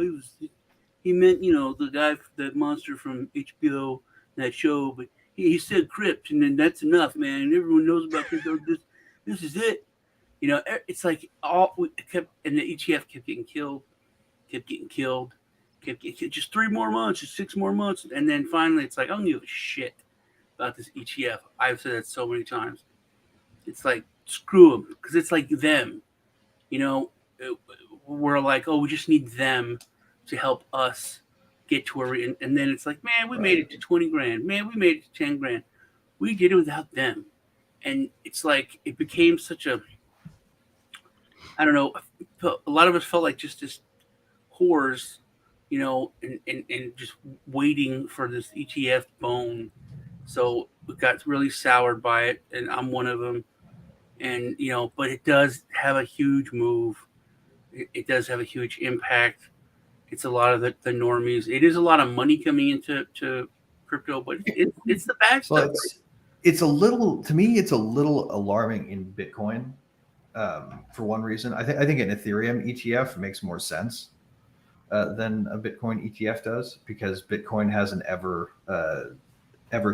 He meant, the guy, the monster from HBO, that show, but he said crypt, and then that's enough, man. And everyone knows about crypto. This is it. It's like and the ETF kept getting killed, kept getting killed. Just 3 more months, just 6 more months. And then finally it's like, I don't give a shit about this ETF. I've said that so many times. It's like, screw them, because it's like them. We're like, oh, we just need them to help us get to where and then it's like, man, we made it to 20 grand. Man, we made it to 10 grand. We did it without them. And it's like, it became such a, I don't know, a lot of us felt like just this whores, and just waiting for this ETF bone. So we got really soured by it, and I'm one of them. And, but it does have a huge move. It does have a huge impact. It's a lot of the normies. It is a lot of money coming into crypto, but it's the bad stuff. It's a little, to me, it's a little alarming in Bitcoin. For one reason, I think an Ethereum ETF makes more sense than a Bitcoin ETF does, because Bitcoin has an ever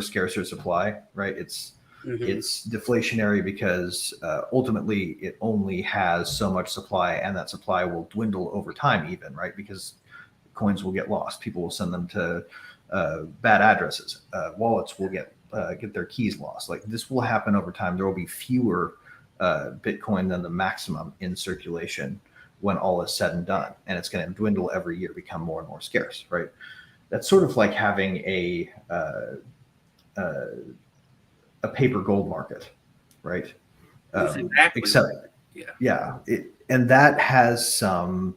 scarcer supply, right? It's deflationary because ultimately it only has so much supply, and that supply will dwindle over time, even, right? Because coins will get lost. People will send them to bad addresses. Wallets will get their keys lost. Like, this will happen over time. There will be fewer Bitcoin than the maximum in circulation when all is said and done, and it's going to dwindle every year, become more and more scarce, right? That's sort of like having a paper gold market, right? Exactly. Except, and that has some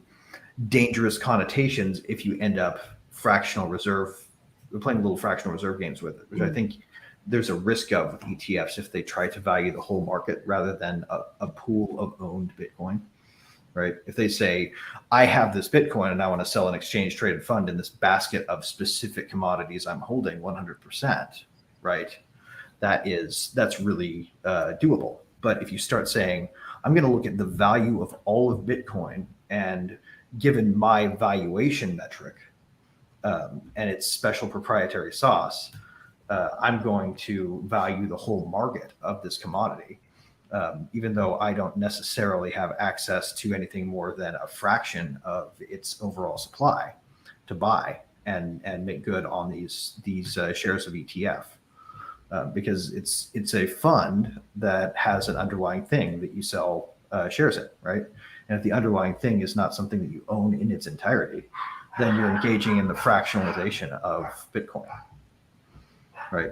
dangerous connotations if you end up playing little fractional reserve games with it, which I think there's a risk of with ETFs if they try to value the whole market rather than a pool of owned Bitcoin, right? If they say, I have this Bitcoin and I want to sell an exchange traded fund in this basket of specific commodities I'm holding 100%, right? That's really doable. But if you start saying, I'm going to look at the value of all of Bitcoin, and given my valuation metric and its special proprietary sauce, I'm going to value the whole market of this commodity, even though I don't necessarily have access to anything more than a fraction of its overall supply to buy and make good on these shares of ETF. Because it's a fund that has an underlying thing that you sell shares in, right? And if the underlying thing is not something that you own in its entirety, then you're engaging in the fractionalization of Bitcoin, right?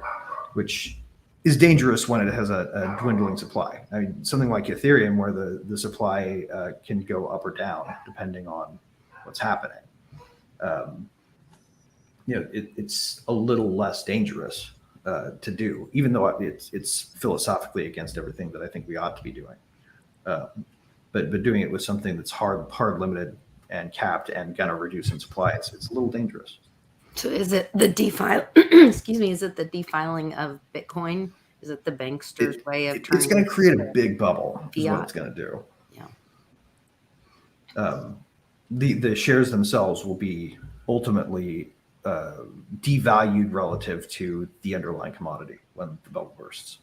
Which is dangerous when it has a dwindling supply. I mean, something like Ethereum, where the supply can go up or down depending on what's happening. It's a little less dangerous to do, even though it's philosophically against everything that I think we ought to be doing. But doing it with something that's hard limited and capped and gonna reduce in supply, it's a little dangerous. So is it the excuse me, is it the defiling of Bitcoin? Is it the bankster's way of it's going to create a big bubble is what it's going to do. Yeah. The shares themselves will be ultimately devalued relative to the underlying commodity when the bubble bursts.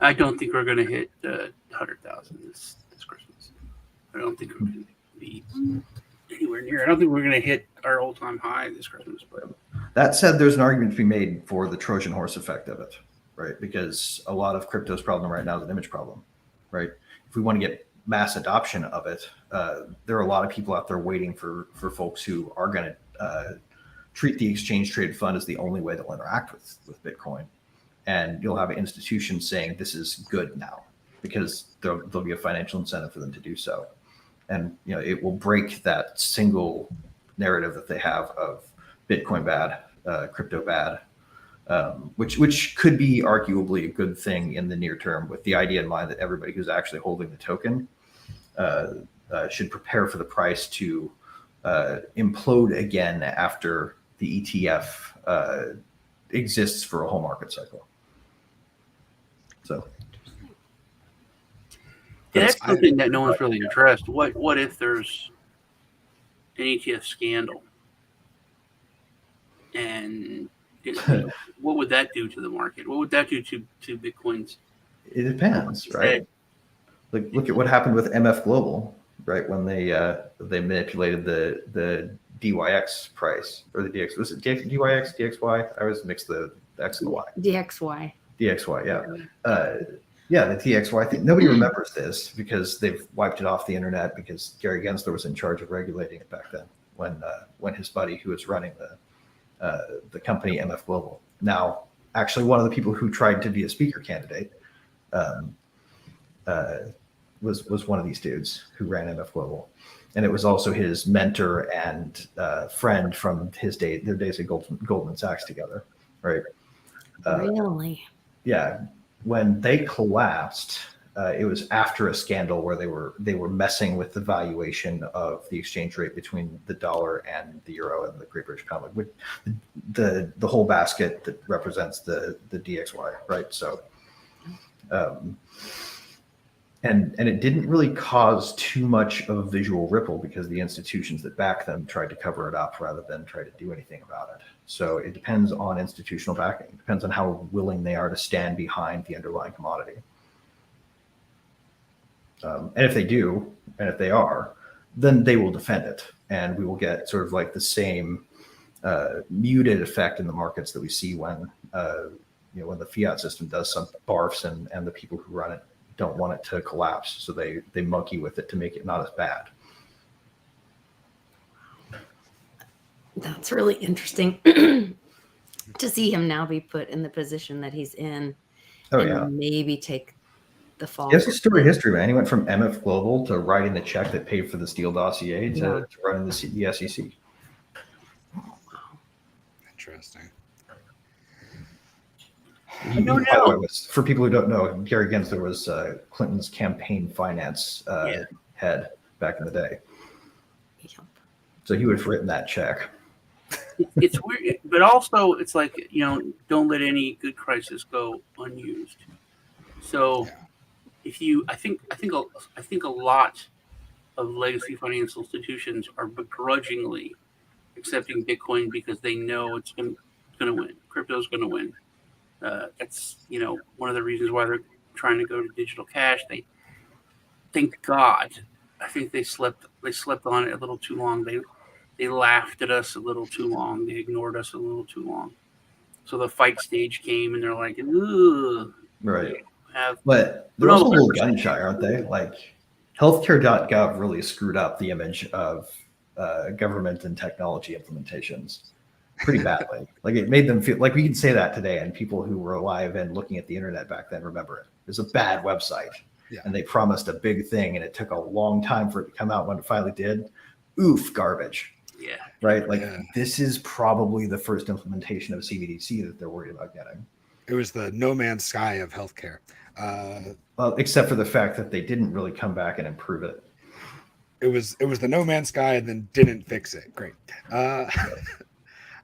I don't think we're going to hit 100,000 this Christmas. I don't think we're going to be anywhere near. I don't think we're going to hit our all-time high this Christmas. But that said, there's an argument to be made for the Trojan horse effect of it, right? Because a lot of crypto's problem right now is an image problem, right? If we want to get mass adoption of it, there are a lot of people out there waiting for folks who are going to treat the exchange traded fund as the only way they'll interact with Bitcoin. And you'll have institutions saying this is good now because there'll be a financial incentive for them to do so. And it will break that single narrative that they have of Bitcoin bad, crypto bad, which could be arguably a good thing in the near term, with the idea in mind that everybody who's actually holding the token should prepare for the price to implode again after the ETF exists for a whole market cycle. So That's something that no one's really addressed. What if there's an ETF scandal? And what would that do to the market? What would that do to Bitcoin's? It depends, right? Like, look at what happened with MF Global, right? When they manipulated the DYX price, or the DX, was it DYX, DXY? I always mix the X and the Y. DXY. DXY, yeah. Yeah, the TXY thing. Nobody remembers this because they've wiped it off the internet because Gary Gensler was in charge of regulating it back then when his buddy who was running the company MF Global. Now, actually, one of the people who tried to be a speaker candidate was one of these dudes who ran MF Global, and it was also his mentor and friend from their days at Goldman Sachs together, right? Really? Yeah. When they collapsed, it was after a scandal where they were messing with the valuation of the exchange rate between the dollar and the euro and the Great British pound, with the whole basket that represents the DXY, right? So, and it didn't really cause too much of a visual ripple because the institutions that back them tried to cover it up rather than try to do anything about it. So it depends on institutional backing. It depends on how willing they are to stand behind the underlying commodity. And if they do, and if they are, then they will defend it. And we will get sort of like the same muted effect in the markets that we see when when the fiat system does some barfs and the people who run it don't want it to collapse. So they monkey with it to make it not as bad. That's really interesting to see him now be put in the position that he's in. Oh, and yeah. maybe take the fall. He has a story history, man. He went from MF Global to writing the check that paid for the Steele dossier to running the SEC. Interesting. I don't know. For people who don't know, Gary Gensler was Clinton's campaign finance head back in the day. Yep. So he would have written that check. It's weird, but also it's like, don't let any good crisis go unused. So I think a lot of legacy financial institutions are begrudgingly accepting Bitcoin because they know it's going to win. Crypto's going to win. That's one of the reasons why they're trying to go to digital cash. They, thank God, I think they slept on it a little too long. They laughed at us a little too long. They ignored us a little too long. So the fight stage came, and they're like, ugh. Right. But they're also a little gun shy, aren't they? Like, healthcare.gov really screwed up the image of government and technology implementations pretty badly. Like, it made them feel like we can say that today, and people who were alive and looking at the internet back then remember it. It was a bad website, and they promised a big thing, and it took a long time for it to come out. When it finally did, oof, garbage. Yeah. Right. Like, this is probably the first implementation of CBDC that they're worried about getting. It was the no man's sky of healthcare. Well, except for the fact that they didn't really come back and improve it. It was the no man's sky and then didn't fix it. Great. I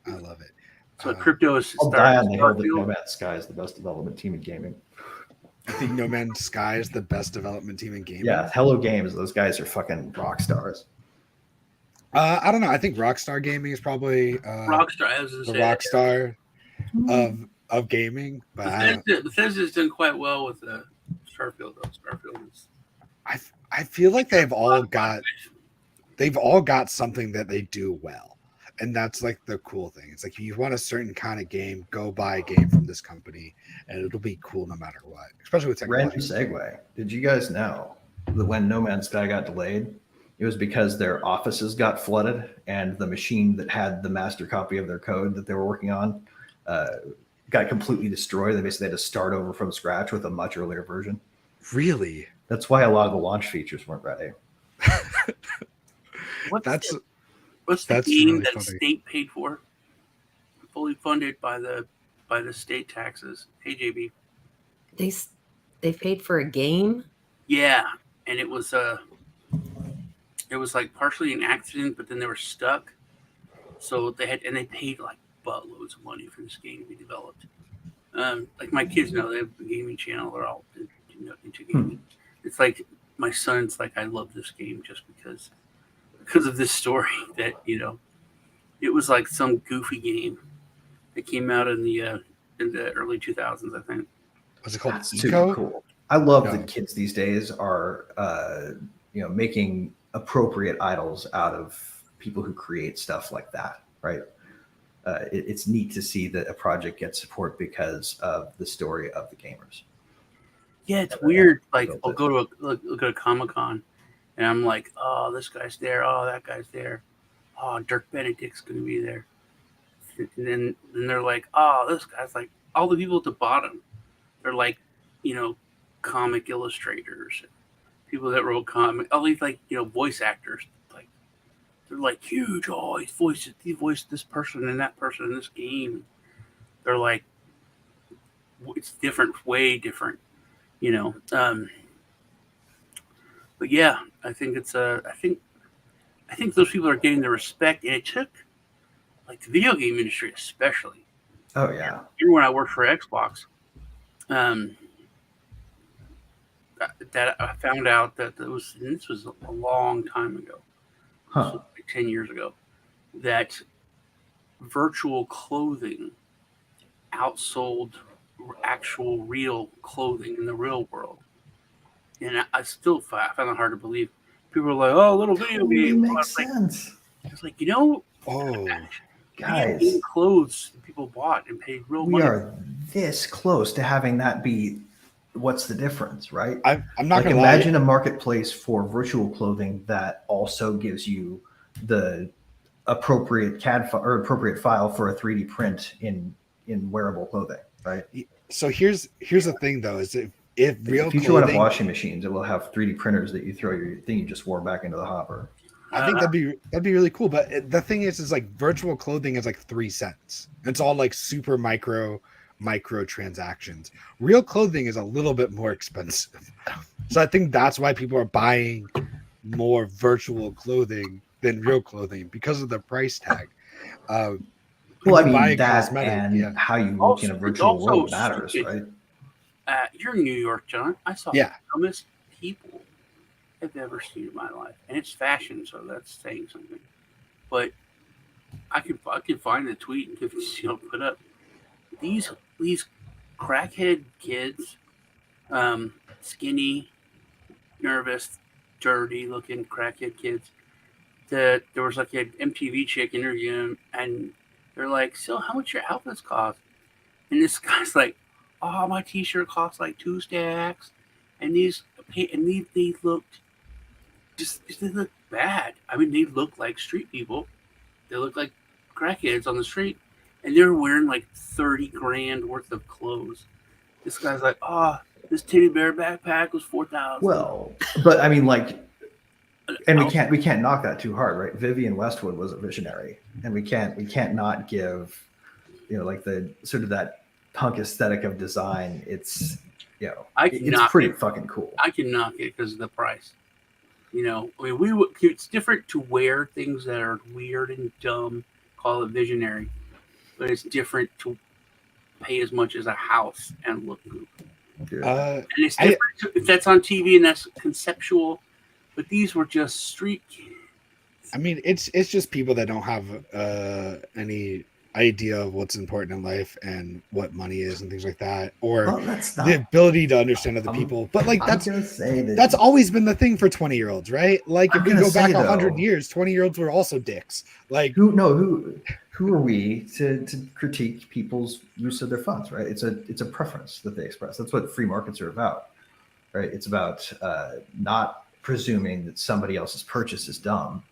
love it. So crypto is I'll die on the hill that No Man's Sky is the best development team in gaming. I think No Man's Sky is the best development team in gaming. Yeah, Hello Games. Those guys are fucking rock stars. I don't know. I think Rockstar Gaming is probably the Rockstar of gaming. But Bethesda's done quite well with Starfield. Though Starfield is. I feel like they've all got something that they do well, and that's like the cool thing. It's like if you want a certain kind of game, go buy a game from this company, and it'll be cool no matter what. Especially with technology. Random segue. Did you guys know that when No Man's Sky got delayed, it was because their offices got flooded and the machine that had the master copy of their code that they were working on got completely destroyed. They basically had to start over from scratch with a much earlier version. Really? That's why a lot of the launch features weren't ready. What's the game really that the state paid for? Fully funded by the state taxes. Hey, JB. They paid for a game? Yeah, and it was like partially an accident, but then they were stuck. So they paid like buttloads of money for this game to be developed. Like my kids know, they have a gaming channel. They're all into gaming. It's like my son's like, I love this game just because of this story that it was like some goofy game that came out in the early 2000s, I think. Was it called That's Eco? super cool. I love No. that kids these days are making appropriate idols out of people who create stuff like that, right? It's neat to see that a project gets support because of the story of the gamers. Yeah, it's weird. Like built I'll it. go to a Comic-Con and I'm like, oh, this guy's there. Oh, that guy's there. Oh, Dirk Benedict's going to be there. And then they're like, oh, this guy's like, all the people at the bottom, they're like, comic illustrators, people that wrote all these like, voice actors. Like, they're like huge. Oh, he voiced this person and that person in this game. They're like, it's different, way different, But yeah, I think it's I think those people are getting the respect, and it took like the video game industry especially. Oh yeah. Even when I worked for Xbox, that I found out that this was a long time ago, Huh. like 10 years ago, that virtual clothing outsold actual real clothing in the real world. And I still find it hard to believe. People are like, "Oh, little video Totally game." makes sense. It's like, Oh, video Guys, game clothes that people bought and paid real we money. are this close to having that be what's the difference, right? I'm not Like gonna imagine lie. a marketplace for virtual clothing that also gives you the appropriate CAD or appropriate file for a 3D print in wearable clothing, right? So here's the thing though, is if real If you want clothing, washing machines, it will have 3D printers that you throw your thing you just wore back into the hopper. I think that'd be really cool. But the thing is like virtual clothing is like 3 cents. It's all like super micro transactions. Real clothing is a little bit more expensive. So I think that's why people are buying more virtual clothing than real clothing because of the price tag. Well, When I you mean buy a that cosmetic, and yeah. how you look Also, in a it's virtual also world matters, stupid. right? You're in New York, John. I saw Yeah. the dumbest people I've ever seen in my life, and it's fashion, so that's saying something. But I can find the tweet and put up these crackhead kids, skinny, nervous, dirty looking crackhead kids. That there was like an MTV chick interviewing him, and they're like, "So how much your outfits cost?" And this guy's like, "Oh, my T-shirt costs like 2 stacks," and they looked they looked bad. I mean, they looked like street people. They looked like crackheads on the street, and they were wearing like 30 grand worth of clothes. This guy's like, "Oh, this teddy bear backpack was 4,000." Well, but I mean, like, and we can't knock that too hard, right? Vivian Westwood was a visionary, and we can't not give, like the sort of that punk aesthetic of design. It's it's pretty fucking cool. I can knock it because of the price. I mean, it's different to wear things that are weird and dumb, call it visionary, but it's different to pay as much as a house and look good. And it's different if that's on TV and that's conceptual, but these were just street kids. I mean, it's just people that don't have any idea of what's important in life and what money is and things like that, or the ability to understand other people. But like that's always been the thing for 20-year-olds, right? Like if we go back 100 years, 20-year-olds were also dicks. Like who are we to critique people's use of their funds, right? It's a preference that they express. That's what free markets are about, right? It's about not presuming that somebody else's purchase is dumb.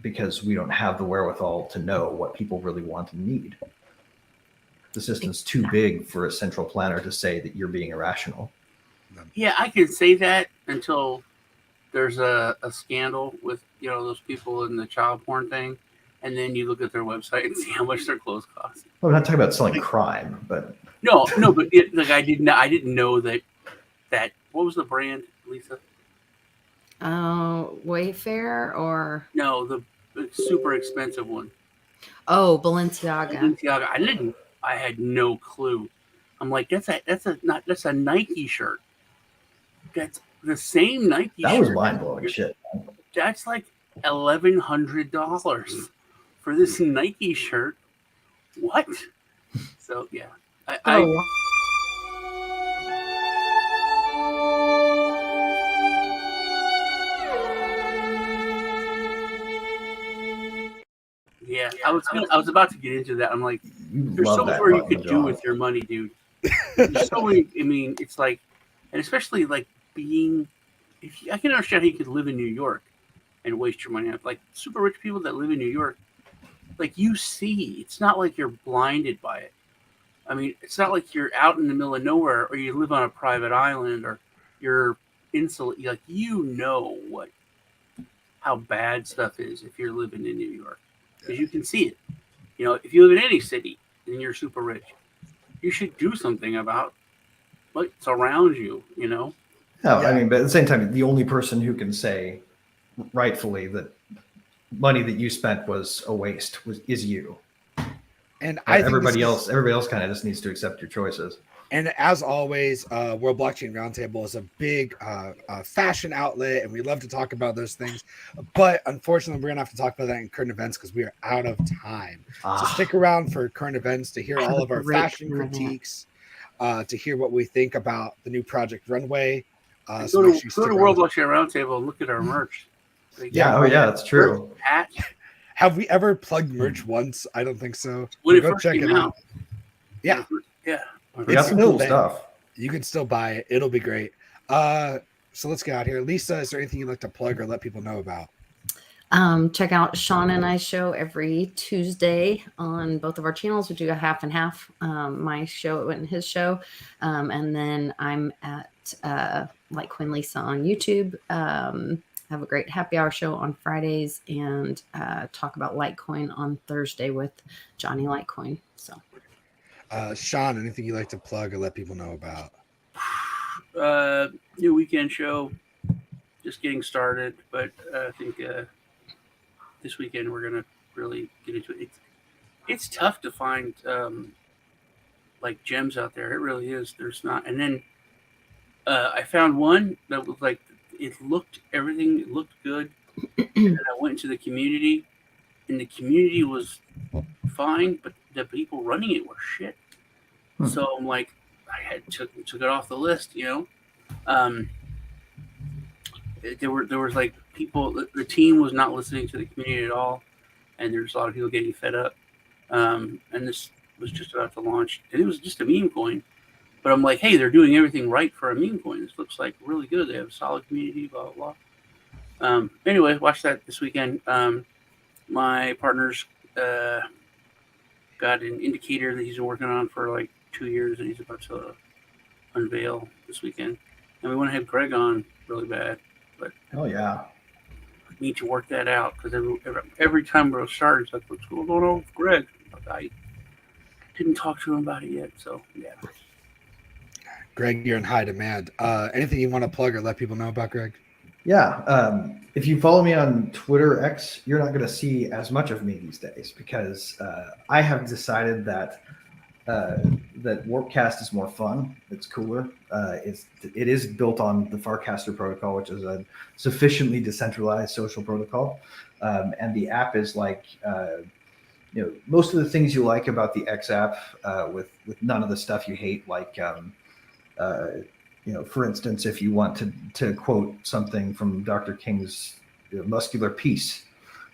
Because we don't have the wherewithal to know what people really want and need. The system's too big for a central planner to say that you're being irrational. Yeah, I can say that until there's a scandal with those people in the child porn thing, and then you look at their website and see how much their clothes cost. Well, I'm not talking about selling crime, but no, but I didn't know that. What was the brand, Lisa? Wayfair or No, the super expensive one. Oh, Balenciaga. Balenciaga. I had no clue. I'm like, that's a Nike shirt. That's the same Nike That shirt. was mind blowing shit. That's like $1,100 for this Nike shirt. What? So yeah, Oh, yeah. I was about to get into that. I'm like, You there's so love much that more you button, could do John. with your money, dude. There's so many. I mean, it's like, and especially like being. I can understand how you could live in New York and waste your money. Like super rich people that live in New York, like you see, it's not like you're blinded by it. I mean, it's not like you're out in the middle of nowhere or you live on a private island or you're insular. Like how bad stuff is if you're living in New York because you can see it. You know, if you live in any city and you're super rich, you should do something about what's around you. You know. No, Yeah. I mean, but at the same time, the only person who can say rightfully that money that you spent was a waste is you. And I think everybody else kind of just needs to accept your choices. And as always, World Blockchain Roundtable is a big fashion outlet, and we love to talk about those things. But unfortunately, we're going to have to talk about that in current events because we are out of time. So stick around for current events to hear all of our fashion critiques, to hear what we think about the new Project Runway. So go to World Blockchain Roundtable and look at our merch. Yeah, that's true. Have we ever plugged merch once? I don't think so. When it go first check came it out. Yeah. We got some cool stuff. You can still buy it. It'll be great. So let's get out here. Lisa, is there anything you'd like to plug or let people know about? Check out Sean and I show every Tuesday on both of our channels. We do a half and half. My show and his show. And then I'm at Litecoin Lisa on YouTube. Have a great happy hour show on Fridays and talk about Litecoin on Thursday with Johnny Litecoin. So, Sean, anything you'd like to plug or let people know about? New weekend show, just getting started, but I think this weekend we're gonna really get into it. It's tough to find like gems out there. It really is. There's not, and then I found one that was like everything looked good. And I went into the community, and the community was fine, but the people running it were shit. So I'm like, I took it off the list, you know. There was like people. The team was not listening to the community at all, and there's a lot of people getting fed up. And this was just about to launch, and it was just a meme coin. But I'm like, hey, they're doing everything right for a meme coin. This looks like really good. They have a solid community, blah, blah, blah. Anyway, watch that this weekend. My partner's got an indicator that he's been working on for like 2 years, and he's about to unveil this weekend. And we want to have Greg on really bad. But yeah. We need to work that out because every time we'll start, it's like, what's going on with Greg? I didn't talk to him about it yet, so yeah. Greg, you're in high demand. Anything you want to plug or let people know about Greg? Yeah. If you follow me on Twitter X, you're not going to see as much of me these days because I have decided that Warpcast is more fun. It's cooler. It is built on the Farcaster protocol, which is a sufficiently decentralized social protocol. And the app is like, most of the things you like about the X app with none of the stuff you hate, like, for instance, if you want to quote something from Dr. King's Muscular Peace,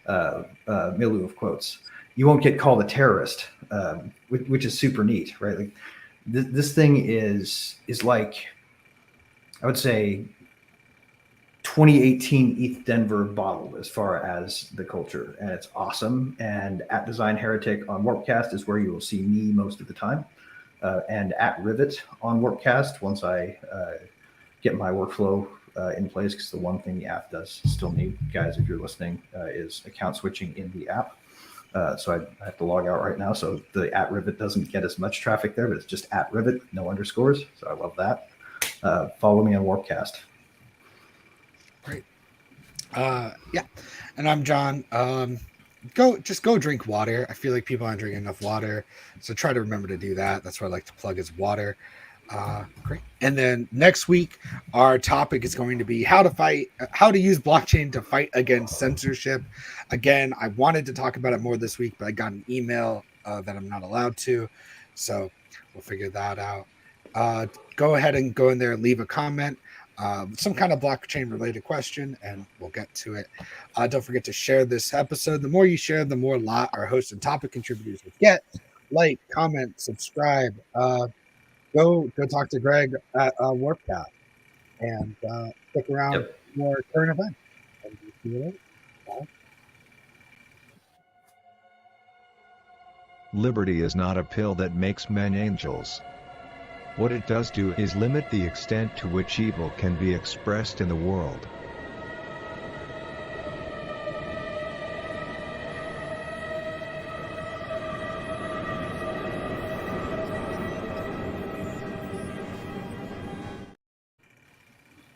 milieu of quotes, you won't get called a terrorist, which is super neat, right? Like this thing is like, I would say 2018 ETH Denver bottled as far as the culture, and it's awesome. And at Design Heretic on Warpcast is where you will see me most of the time. And at Rivet on Warpcast, once I get my workflow in place, because the one thing the app does still need, guys, if you're listening, is account switching in the app. So I have to log out right now. So the at Rivet doesn't get as much traffic there, but it's just at Rivet, no underscores. So I love that. Follow me on Warpcast. Great. Yeah. And I'm John. go drink water. I feel like people aren't drinking enough water, so try to remember to do that. That's what I like to plug is water. Great. And then next week, our topic is going to be how to use blockchain to fight against censorship. Again, I wanted to talk about it more this week, but I got an email that I'm not allowed to, so we'll figure that out. Go ahead and go in there and leave a comment, some kind of blockchain related question, and we'll get to it. Don't forget to share this episode. The more you share, the more our host and topic contributors will get. Like, comment, subscribe. Go talk to Greg at Warpcast and stick around Yep. for more current events. And see you later. Bye. Liberty is not a pill that makes men angels. What it does do is limit the extent to which evil can be expressed in the world.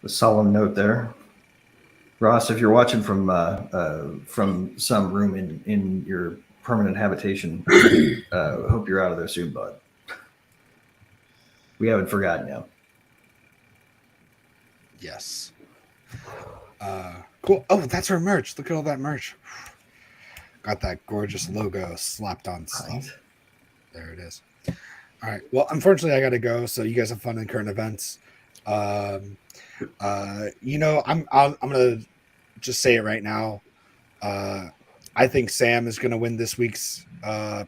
A solemn note there. Ross, if you're watching from some room in your permanent habitation, hope you're out of there soon, bud. We haven't forgotten you. Yes. Cool. Oh, that's our merch. Look at all that merch. Got that gorgeous logo slapped on stuff. There it is. All right. Well, unfortunately, I got to go. So you guys have fun in current events. I'm gonna just say it right now. I think Sam is gonna win this week's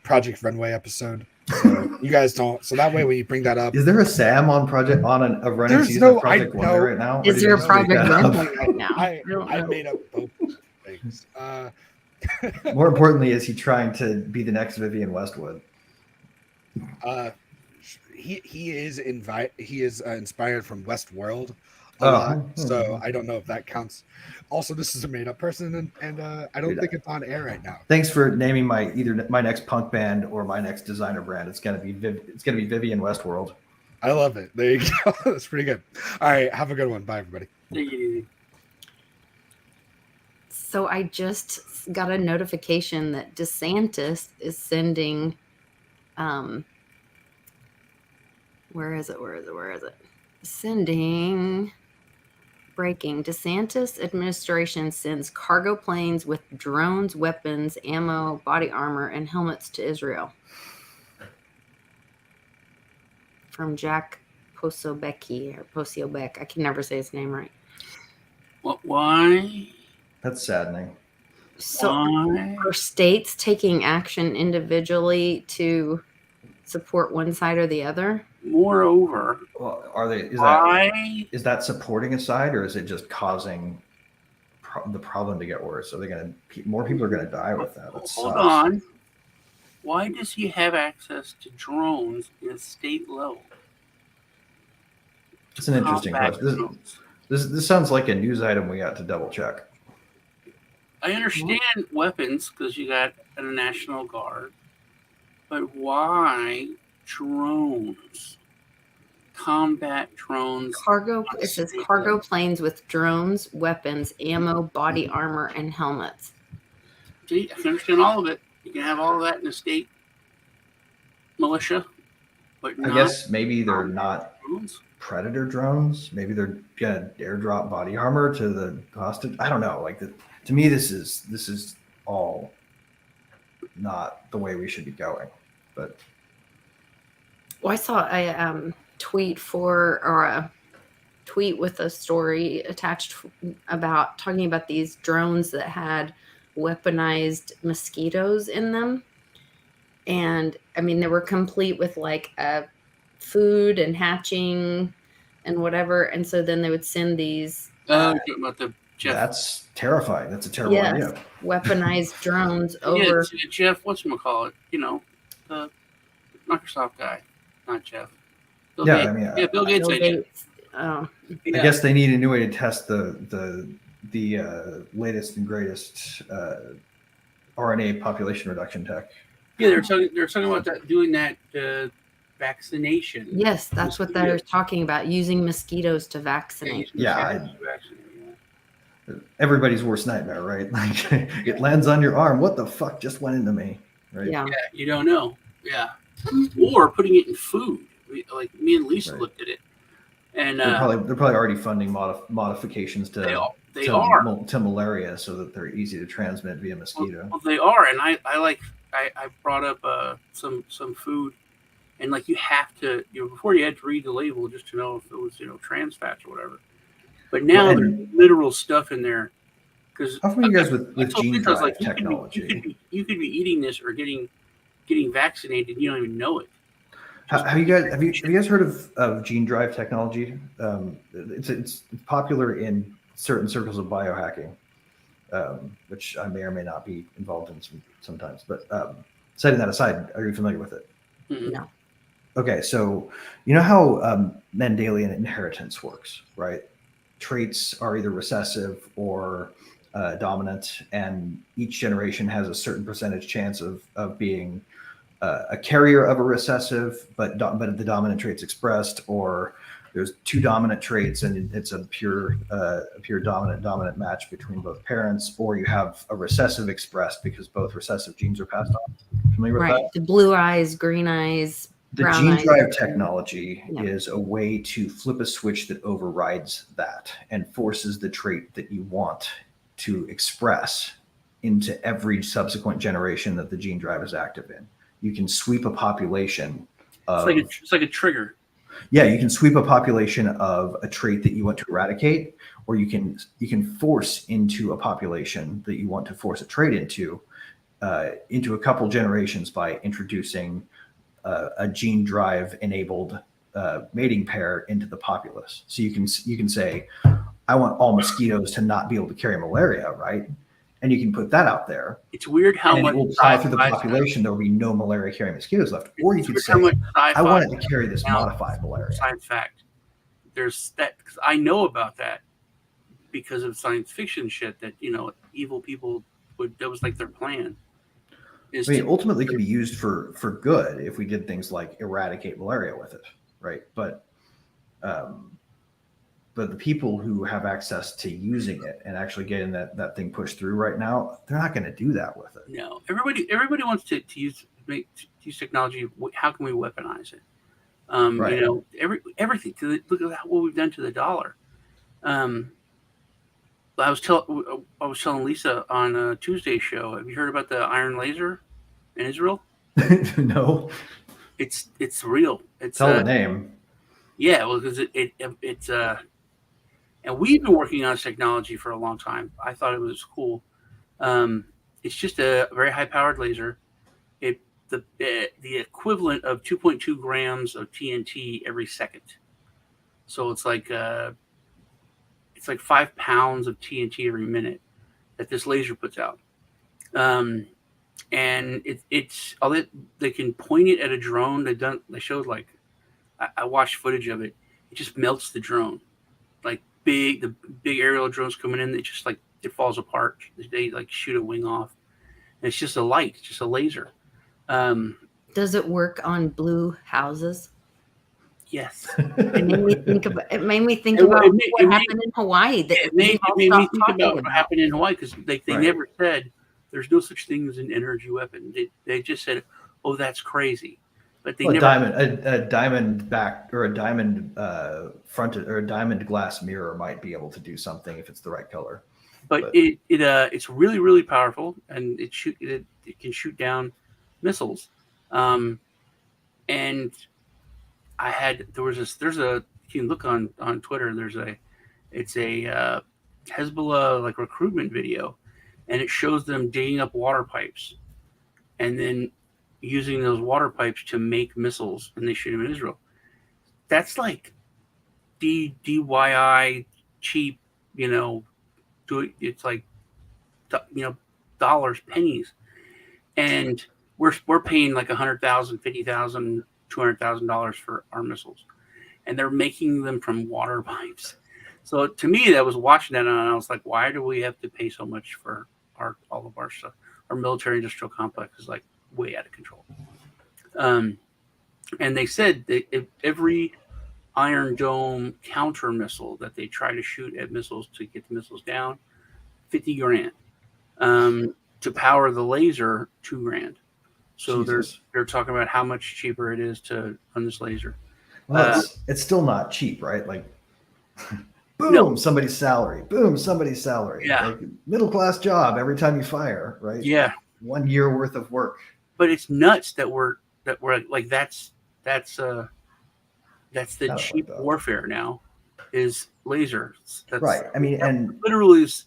Project Runway episode. So you guys don't. So that way, when you bring that up, Is there a Sam on a running There's season no- of Project I Runway know. right now? Or Is did there you a just make Project that up? Runway right now? I don't know. made up both things. More importantly, is he trying to be the next Vivian Westwood? He is inspired from Westworld a Oh. lot, so I don't know if that counts. Also, this is a made up person, and I don't think it's on air right now. Thanks for naming either my next punk band or my next designer brand. It's gonna be Vivian Westworld. I love it. There you go. That's pretty good. All right, have a good one. Bye, everybody. Take it easy. So I just got a notification that DeSantis is sending, where is it? Sending, breaking. DeSantis administration sends cargo planes with drones, weapons, ammo, body armor, and helmets to Israel. From Jack Posobiec. I can never say his name right. What? Why? That's saddening. So Why? are states taking action individually to support one side or the other? Moreover, Well, why? is that supporting a side, or is it just causing the problem to get worse? Are they more people are gonna die with that? That Hold sucks. on. Why does he have access to drones in a state level? It's an interesting Combat question. drones. This sounds like a news item we got to double check. I understand weapons because you got a National Guard, but why drones? Combat drones. It says cargo planes with drones, weapons, ammo, body armor, and helmets. See, I can understand all of it. You can have all of that in a state militia, but I not guess maybe they're not drones. Predator drones. Maybe they're gonna airdrop body armor to the hostage. I don't know. To me, this is all not the way we should be going. But Well, I saw a tweet a tweet with a story attached about talking about these drones that had weaponized mosquitoes in them. And I mean, they were complete with like food and hatching and whatever. And so then they would send these You're talking about the Jeff. that's terrifying. That's a terrible idea. weaponized drones Yeah, over. it's Jeff, whatchamacallit, the Microsoft guy, not Jeff. Bill Yeah, Gates. I mean, Yeah, Bill Gates. Bill idea. Gates. Oh, Yeah. I guess they need a new way to test the latest and greatest RNA population reduction tech. Yeah, they're talking about that, doing that vaccination. yes, that's what they're talking about, using mosquitoes to vaccinate. Yeah, everybody's worst nightmare, right? Like it lands on your arm. What the fuck just went into me? Right. Yeah. Yeah, you don't know. Yeah, or putting it in food. Like me and Lisa Right. looked at it, and They're probably already funding modifications they are. to malaria so that they're easy to transmit via mosquito. Well, they are, and I brought up some food, and like you have to, before you had to read the label just to know if it was trans fats or whatever. But now Well, there's literal stuff in there because how come you guys with gene because drive you technology? you could be eating this or getting vaccinated, and you don't even know it. Have you guys heard of gene drive technology? It's popular in certain circles of biohacking, which I may or may not be involved in sometimes. But setting that aside, are you familiar with it? Mhm. No. Okay, so you know how Mendelian inheritance works, right? Traits are either recessive or dominant, and each generation has a certain percentage chance of being a carrier of a recessive, but the dominant trait's expressed, or there's two dominant traits and it's a pure dominant match between both parents, or you have a recessive expressed because both recessive genes are passed on. Familiar with Right. that? The blue eyes, green eyes, The brown gene eyes. drive technology Yeah. is a way to flip a switch that overrides that and forces the trait that you want to express into every subsequent generation that the gene drive is active in. You can sweep a population of It's like a trigger. yeah, you can sweep a population of a trait that you want to eradicate, or you can force into a population that you want to force a trait into a couple generations by introducing a gene drive enabled mating pair into the populace. So you can say, I want all mosquitoes to not be able to carry malaria, right? And you can put that out there. It's weird how And much it will plow through the sci-fi population. There will be no malaria carrying mosquitoes left. Or you It's could weird say, how much I sci-fi want it to carry this now modified malaria. science fact. There's that because I know about that because of science fiction shit that evil people that was like their plan. I mean, ultimately, it could be used for good if we did things like eradicate malaria with it, right? But the people who have access to using it and actually getting that thing pushed through right now, they're not going to do that with it. No, everybody wants to use technology. How can we weaponize it? Right. Everything. Look at what we've done to the dollar. I was telling Lisa on a Tuesday show. Have you heard about the iron laser in Israel? No. It's real. It's Tell the name. Yeah, well, because it's and we've been working on this technology for a long time. I thought it was cool. It's just a very high powered laser. The equivalent of 2.2 grams of TNT every second. So it's like 5 pounds of TNT every minute that this laser puts out. And it's all that they can point it at a drone. They showed I watched footage of it. It just melts the drone. Like the big aerial drones coming in, it just it falls apart. They shoot a wing off. And it's just a light, it's just a laser. Does it work on blue houses? Yes. It made me think about what happened in Hawaii. That It made me think about what happened in Hawaii because they Right. never said there's no such thing as an energy weapon. They just said, "Oh, that's crazy," but they never. A diamond back or a diamond fronted or a diamond glass mirror might be able to do something if it's the right color. But it's really, really powerful, and it can shoot down missiles. And there's you can look on Twitter. It's a Hezbollah recruitment video, and it shows them digging up water pipes, and then using those water pipes to make missiles, and they shoot them in Israel. That's DIY cheap, it's dollars, pennies, and we're paying $100,000, $50,000, $200,000 for our missiles, and they're making them from water pipes. So to me, that was watching that, and I was like, why do we have to pay so much for all of our stuff? Our military industrial complex is way out of control. And they said that if every Iron Dome counter missile that they try to shoot at missiles to get the missiles down, $50,000. To power the laser, $2,000. So they're talking about how much cheaper it is to run this laser. Well, it's still not cheap, right? Like, boom, No. somebody's salary. Boom, somebody's salary. Yeah. Like middle class job every time you fire, right? Yeah. 1 year worth of work. But it's nuts that we're like that's the cheap warfare now is lasers. That's right. I mean, and literally is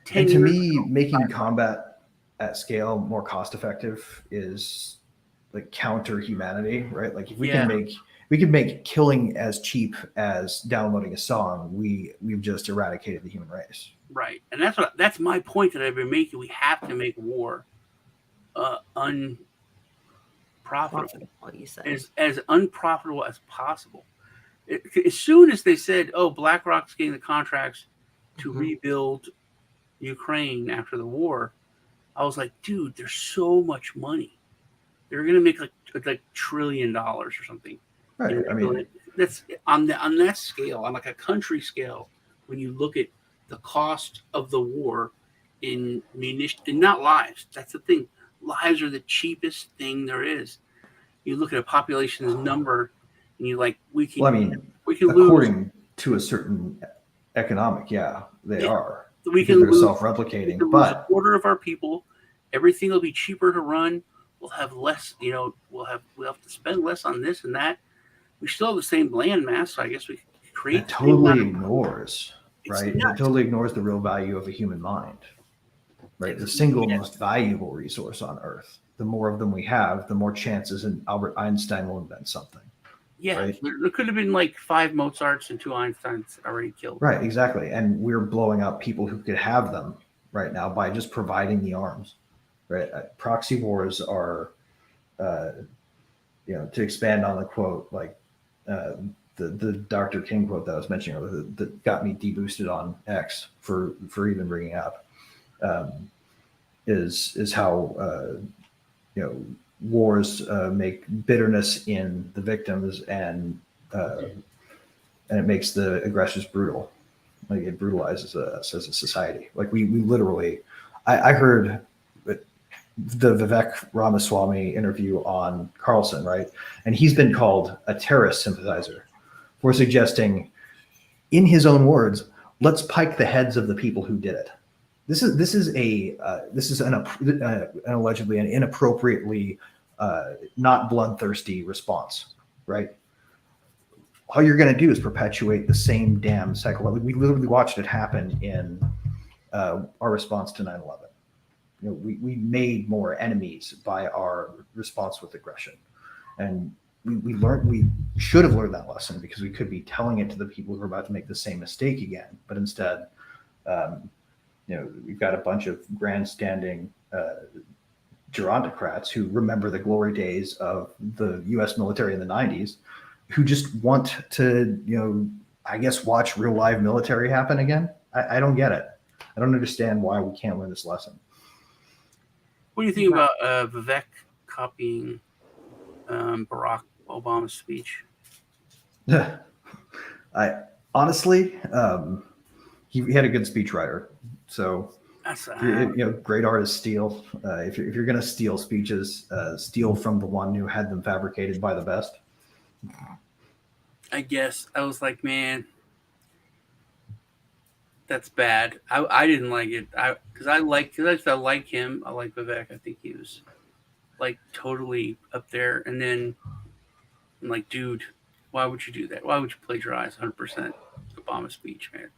10 and to years me, ago. making combat at scale more cost effective is like counter humanity, right? Like if we can make killing as cheap as downloading a song, we've just eradicated the human race. Right. And that's my point that I've been making. We have to make war unprofitable. You say. As unprofitable as possible. As soon as they said, "Oh, BlackRock's getting the contracts to rebuild Ukraine after the war," I was like, "Dude, there's so much money. They're going to make like $1 trillion or something." Right. I mean, that's on that scale, on like a country scale. When you look at the cost of the war in munitions, and not lives. That's the thing. Lives are the cheapest thing there is. You look at a population's number, and you like we can. Well, I mean, according lose to a certain economic, they are. We can they're lose self-replicating, but but a quarter of our people, everything will be cheaper to run. We'll have less. We'll have to spend less on this and that. We still have the same land mass, so I guess we create. It totally ignores, right? It totally ignores the real value of a human mind, right? The single most valuable resource on Earth. The more of them we have, the more chances an Albert Einstein will invent something. Yeah, right? There could have been like 5 Mozarts and 2 Einsteins already killed. Right, exactly. And we're blowing up people who could have them right now by just providing the arms, right? Proxy wars are, to expand on the quote, like the Dr. King quote that I was mentioning earlier, that got me deboosted on X for even bringing up, is how wars make bitterness in the victims and it makes the aggressors brutal. Like it brutalizes us as a society. Like we literally, I heard the Vivek Ramaswamy interview on Carlson, right? And he's been called a terrorist sympathizer for suggesting, in his own words, let's pike the heads of the people who did it. This is an allegedly an inappropriately not bloodthirsty response, right? All you're going to do is perpetuate the same damn cycle. We literally watched it happen in our response to 9/11. We made more enemies by our response with aggression, and we should have learned that lesson, because we could be telling it to the people who are about to make the same mistake again. But instead, we've got a bunch of grandstanding gerontocrats who remember the glory days of the U.S. military in the 90s, who just want to, I guess, watch real live military happen again. I don't get it. I don't understand why we can't learn this lesson. What do you think about Vivek copying Barack Obama's speech? I honestly, he had a good speechwriter. So, great artists steal. If you're going to steal speeches, steal from the one who had them fabricated by the best. I guess I was like, man, that's bad. I didn't like it. Because I like him. I like Vivek. I think he was like totally up there. And then I'm like, dude, why would you do that? Why would you plagiarize 100% Obama's speech, man?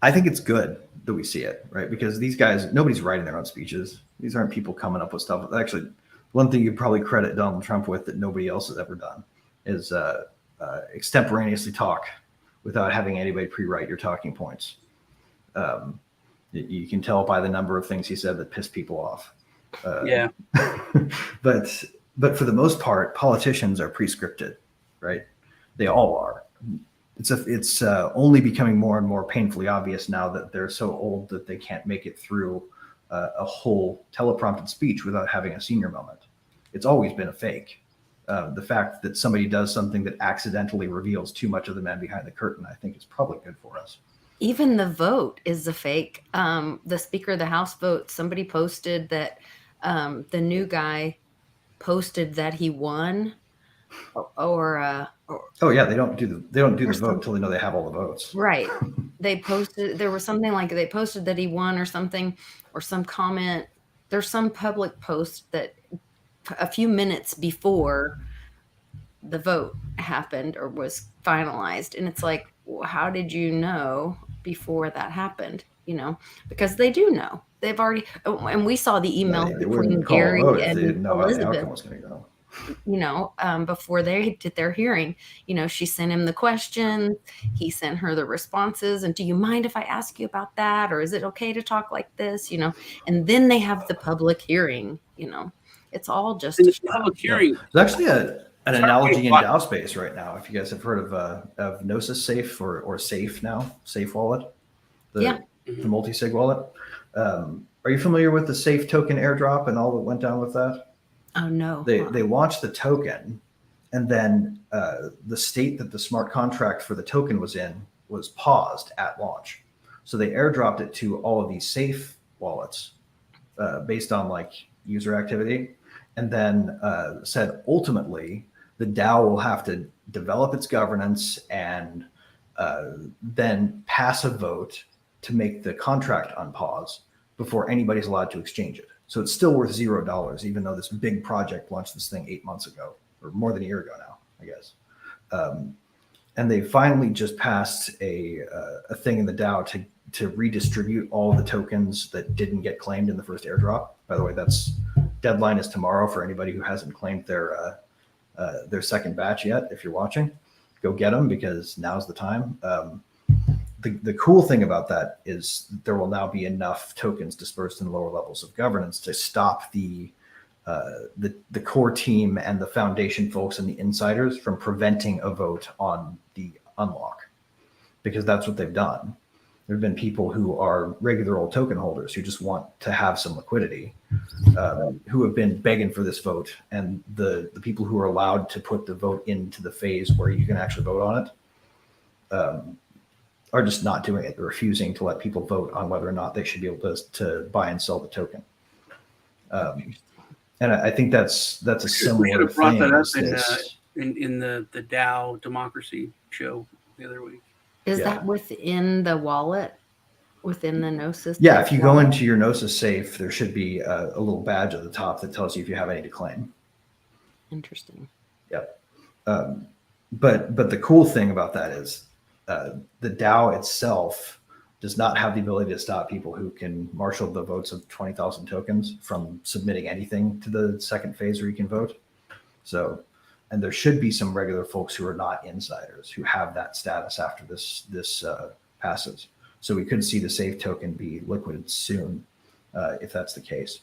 I think it's good that we see it, right? Because these guys, nobody's writing their own speeches. These aren't people coming up with stuff. Actually, one thing you'd probably credit Donald Trump with that nobody else has ever done is extemporaneously talk without having anybody pre-write your talking points. You can tell by the number of things he said that pissed people off. But for the most part, politicians are pre-scripted, right? They all are. It's only becoming more and more painfully obvious now that they're so old that they can't make it through a whole teleprompted speech without having a senior moment. It's always been a fake. the fact that somebody does something that accidentally reveals too much of the man behind the curtain, I think is probably good for us. Even the vote is a fake. The Speaker of the House vote, somebody posted that the new guy posted that he won, or Oh yeah, they don't do the vote some- until they know they have all the votes. right. They posted, there was something like they posted that he won or something, or some comment. There's some public post that a few minutes before the vote happened or was finalized. And it's like, well, how did you know before that happened? You know, because they do know. They've already, and we saw the email They between wouldn't call a Gary vote if they and didn't know how the Elizabeth, outcome was going to go. you know, before they did their hearing. You know, she sent him the questions, he sent her the responses, and do you mind if I ask you about that, or is it okay to talk like this, you know? And then they have the public hearing. You know, it's all just In a the show. public hearing, There's actually an hard to analogy in watch. DAO space right now. If you guys have heard of Gnosis Safe or Safe now, Safe Wallet, Yeah. the multi-sig wallet. Are you familiar with the Safe token airdrop and all that went down with that? Oh no. They launched the token, and then the state that the smart contract for the token was in was paused at launch. So they airdropped it to all of these Safe wallets based on like user activity, and then said ultimately the DAO will have to develop its governance and then pass a vote to make the contract unpause before anybody's allowed to exchange it. So it's still worth $0, even though this big project launched this thing 8 months ago, or more than a year ago now, I guess. And they finally just passed a thing in the DAO to redistribute all the tokens that didn't get claimed in the first airdrop. By the way, that's deadline is tomorrow for anybody who hasn't claimed their second batch yet. If you're watching, go get them because now's the time. The cool thing about that is there will now be enough tokens dispersed in lower levels of governance to stop the core team and the foundation folks and the insiders from preventing a vote on the unlock, because that's what they've done. There have been people who are regular old token holders who just want to have some liquidity, who have been begging for this vote, and the people who are allowed to put the vote into the phase where you can actually vote on it are just not doing it. They're refusing to let people vote on whether or not they should be able to buy and sell the token. And I think that's a We should similar have brought thing that up as this. in the DAO democracy show the other week. Is Yeah. that within the wallet, within the Gnosis? Yeah, if you go wallet? into your Gnosis safe, there should be a little badge at the top that tells you if you have any to claim. Interesting. Yep. But the cool thing about that is the DAO itself does not have the ability to stop people who can marshal the votes of 20,000 tokens from submitting anything to the second phase where you can vote. So, and there should be some regular folks who are not insiders who have that status after this passes. So we could see the Safe token be liquid soon if that's the case.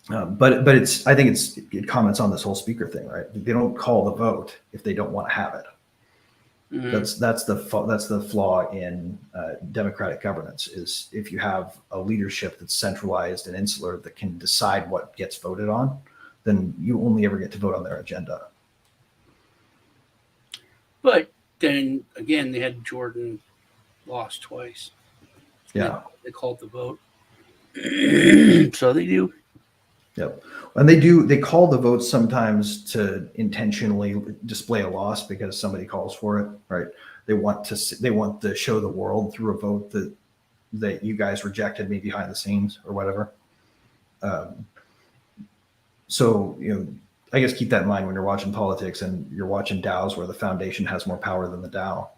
But I think it comments on this whole speaker thing, right? They don't call the vote if they don't want to have it. Mhm. That's the flaw in democratic governance, is if you have a leadership that's centralized and insular that can decide what gets voted on, then you only ever get to vote on their agenda. But then again, they had Jordan lost twice. Yeah. They called the vote. So they do. Yep. And they call the votes sometimes to intentionally display a loss because somebody calls for it, right? They want to show the world through a vote that you guys rejected me behind the scenes or whatever. So, I guess keep that in mind when you're watching politics and you're watching DAOs where the foundation has more power than the DAO.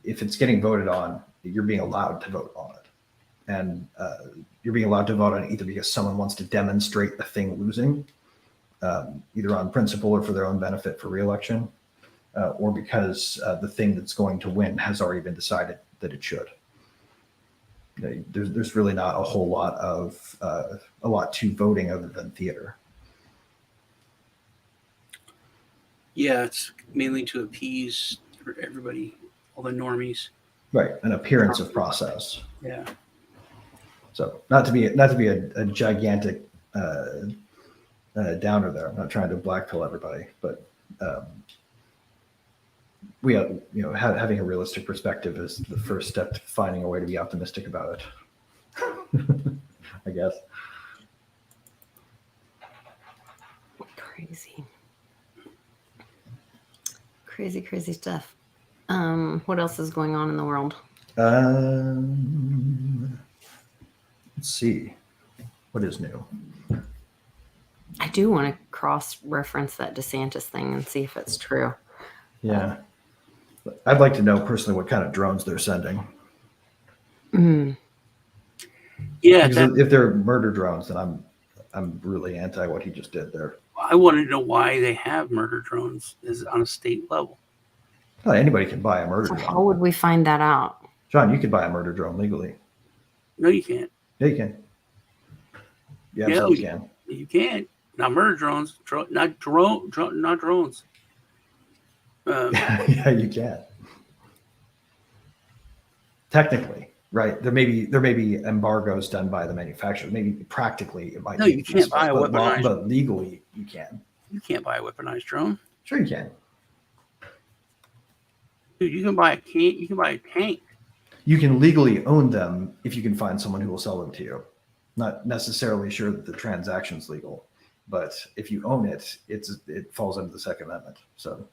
If it's getting voted on, you're being allowed to vote on it. And you're being allowed to vote on it either because someone wants to demonstrate a thing losing, either on principle or for their own benefit for reelection, or because the thing that's going to win has already been decided that it should. There's really not a whole lot to voting other than theater. Yeah, it's mainly to appease everybody, all the normies. Right, an appearance of process. Yeah. So not to be a gigantic downer there. I'm not trying to blackpill everybody, but we have, having a realistic perspective is the first step to finding a way to be optimistic about it. I guess. Crazy stuff. What else is going on in the world? Let's see. What is new? I do want to cross-reference that DeSantis thing and see if it's true. Yeah. I'd like to know personally what kind of drones they're sending. Yeah. If they're murder drones, then I'm really anti what he just did there. I wanted to know why they have murder drones is on a state level. Well, anybody can buy a murder So drone. how would we find that out? John, you could buy a murder drone legally. No, you can't. Yeah, you can. You absolutely can. You can't. Not murder drones. Not drones. Yeah, you can. Technically, right? There may be embargoes done by the manufacturer. Maybe practically it might. No, you can't buy a weaponized. But legally, you can. You can't buy a weaponized drone. Sure, you can. Dude, you can buy a tank. You can buy a tank. You can legally own them if you can find someone who will sell them to you. Not necessarily sure that the transaction's legal, but if you own it, it falls under the Second Amendment. So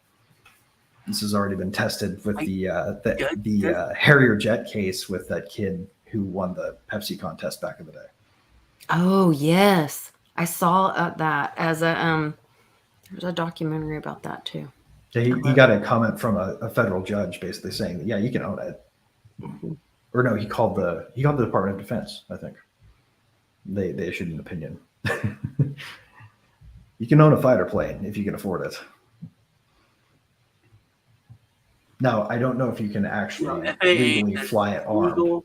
this has already been tested with the Harrier jet case with that kid who won the Pepsi contest back in the day. Oh yes, I saw that as there's a documentary about that too. Yeah, he got a comment from a federal judge basically saying that, yeah, you can own it. Mm-hmm. Or no, he called the Department of Defense, I think. They issued an opinion. You can own a fighter plane if you can afford it. Now, I don't know if you can actually legally fly it armed.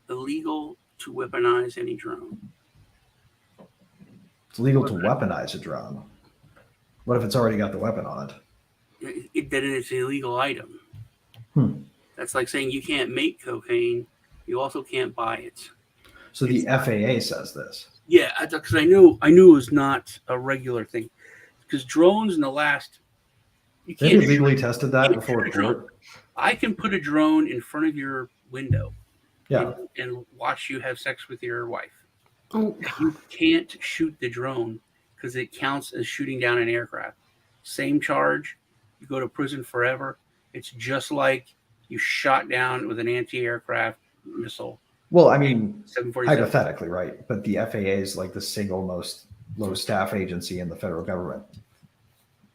Illegal to weaponize any drone. It's legal to weaponize a drone. What if it's already got the weapon on it? Then it's an illegal item. That's like saying you can't make cocaine. You also can't buy it. So the FAA says this. Yeah, because I knew it was not a regular thing. Because drones in the last, you can't. Have you legally tested that before court? I can put a drone in front of your window. Yeah. And watch you have sex with your wife. Oh. You can't shoot the drone because it counts as shooting down an aircraft. Same charge. You go to prison forever. It's just like you shot down with an anti-aircraft missile. Well, I mean, 747. hypothetically, right? But the FAA is like the single most low staff agency in the federal government.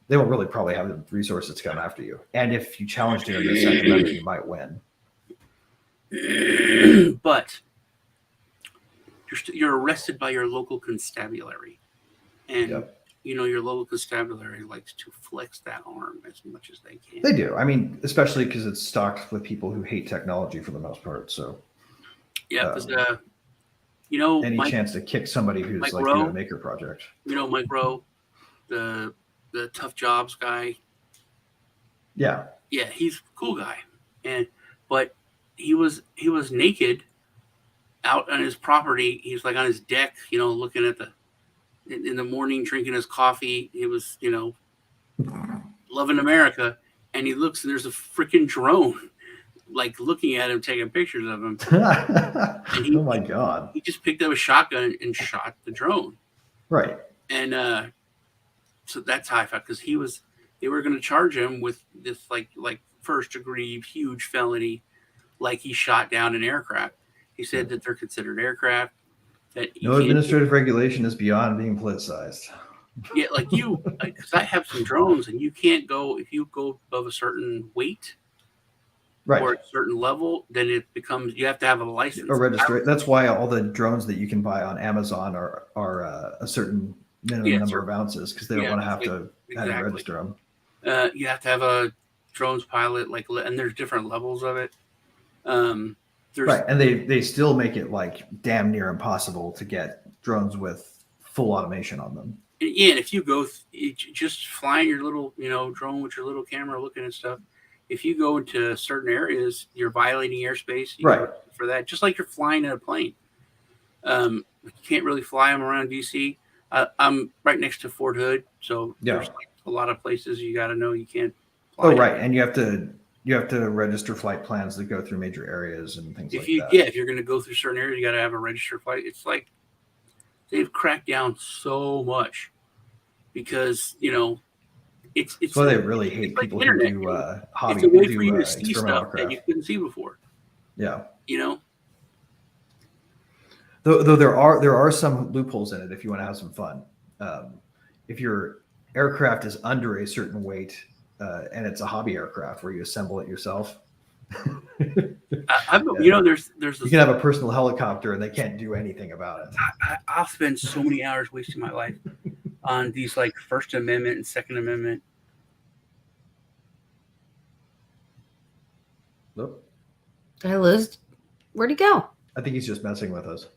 They won't really probably have the resources to come after you. And if you challenged it in the Second Amendment, you might win. But you're arrested by your local constabulary. And your local constabulary likes to flex that arm as much as they can. They do. I mean, especially because it's stocked with people who hate technology for the most part. So, yeah, because any chance to kick somebody who's Mike like doing a maker project. Mike Rowe, the tough jobs guy. Yeah. Yeah, he's a cool guy, but he was naked out on his property. He's like on his deck, looking at in the morning, drinking his coffee. He was, loving America. And he looks and there's a freaking drone like looking at him, taking pictures of him. Oh my God. He just picked up a shotgun and shot the drone. Right. And so that's how I felt, because they were going to charge him with this like first degree huge felony, like he shot down an aircraft. He said that they're considered aircraft. That no administrative regulation is beyond being politicized. Yeah, because I have some drones, and you can't go if you go above a certain weight, right, or a certain level, then it becomes you have to have a license. A registry. That's why all the drones that you can buy on Amazon are a certain minimum number of ounces, because they don't want to have to register them. You have to have a drones pilot, and there's different levels of it. Right, and they still make it like damn near impossible to get drones with full automation on them. Yeah, and if you go just flying your little drone with your little camera looking at stuff, if you go into certain areas, you're violating airspace. Right. For that, just like you're flying in a plane. You can't really fly them around DC. I'm right next to Fort Hood, so Yeah. there's like a lot of places you got to know you can't fly. Oh, right. And you have to register flight plans that go through major areas and things like that. If you're going to go through certain areas, you got to have a registered flight. It's like they've cracked down so much because it's That's why they really hate like people the who internet. do hobby, It's a way do for you to see experimental stuff that craft. you couldn't see before. Yeah. Though Though there are some loopholes in it if you want to have some fun. If your aircraft is under a certain weight and it's a hobby aircraft where you assemble it yourself, there's you can have a personal helicopter and they can't do anything about it. I'll spend so many hours wasting my life on these like First Amendment and Second Amendment. Nope. Did I lose? Where'd he go? I think he's just messing with us.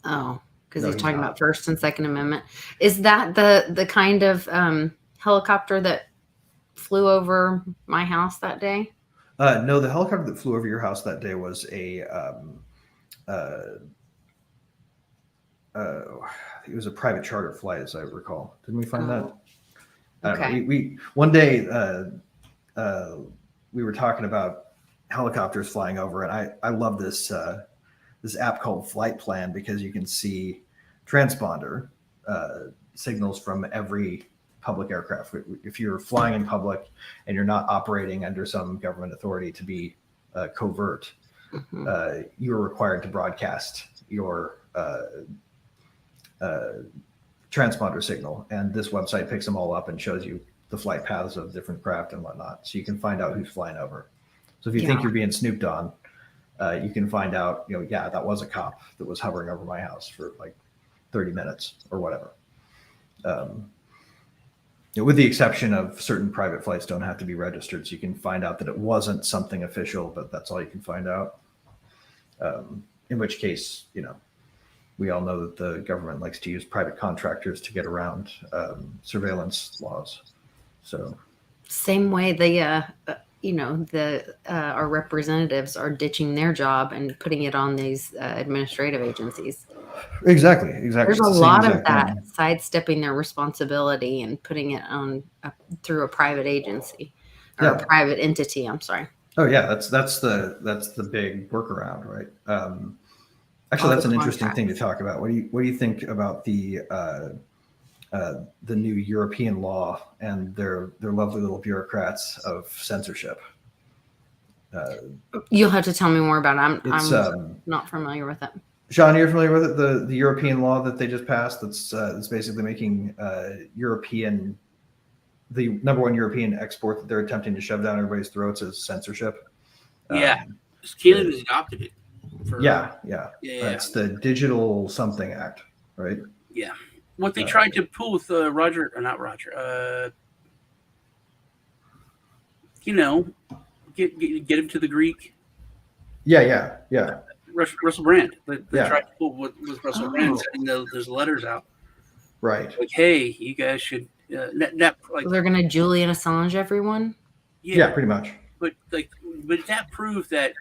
Oh, because No, he's he's talking not. about First and Second Amendment. Is that the kind of helicopter that flew over my house that day? No, the helicopter that flew over your house that day was it was a private charter flight, as I recall. Didn't we find that? I don't know. We one day we were talking about helicopters flying over, and I love this this app called Flight Plan because you can see transponder signals from every public aircraft. If you're flying in public and you're not operating under some government authority to be covert, you are required to broadcast your transponder signal. And this website picks them all up and shows you the flight paths of different craft and whatnot. So you can find out who's flying over. So if you think you're being snooped on, you can find out, that was a cop that was hovering over my house for like 30 minutes or whatever. With the exception of certain private flights don't have to be registered, so you can find out that it wasn't something official, but that's all you can find out. In which case, we all know that the government likes to use private contractors to get around surveillance laws. So Same way our representatives are ditching their job and putting it on these administrative agencies. Exactly. There's a lot of that sidestepping their responsibility and putting it on through a private agency or a private entity. I'm sorry. Oh yeah, that's the big workaround, right? Actually, that's an interesting thing to talk about. What do you think about the new European law and their lovely little bureaucrats of censorship? You'll have to tell me more about it. I'm not familiar with it. Sean, you're familiar with it? The European law that they just passed that's basically making the number one European export that they're attempting to shove down everybody's throats is censorship. Canada's adopted it. That's the Digital Something Act, right? Yeah. What they tried to pull with get him to the Greek. Yeah. Russell Brand. They tried to pull with Russell Brand sending those letters out. Right. Like, hey, you guys should. So they're going to Julian Assange everyone? Yeah, pretty much. But that proved that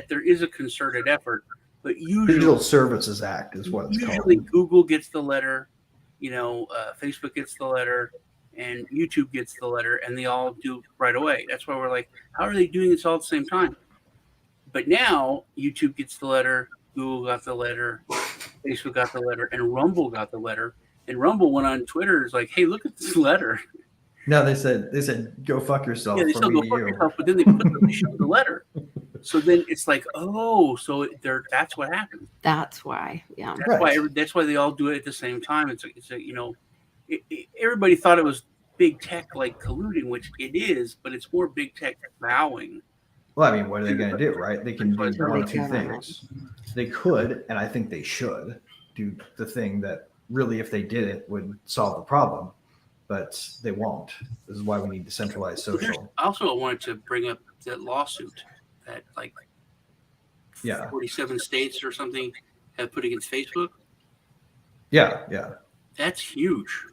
there is a concerted effort. But usually, Digital Services Act is what it's called. Usually, Google gets the letter, Facebook gets the letter, and YouTube gets the letter, and they all do right away. That's why we're like, how are they doing this all at the same time? But now YouTube gets the letter, Google got the letter, Facebook got the letter, and Rumble got the letter. And Rumble went on Twitter, is like, hey, look at this letter. No, they said go fuck yourself. Yeah, they still go fuck yourself, but then they show the letter. So then it's like, so that's what happened. That's why, yeah. That's why they all do it at the same time. Everybody thought it was big tech like colluding, which it is, but it's more big tech bowing. Well, I mean, what are they going to do, right? They can do one of two things. They could, and I think they should, do the thing that really, if they did it, would solve the problem. But they won't. This is why we need decentralized social. Also, I wanted to bring up that lawsuit that 47 states or something have put against Facebook. Yeah. That's huge.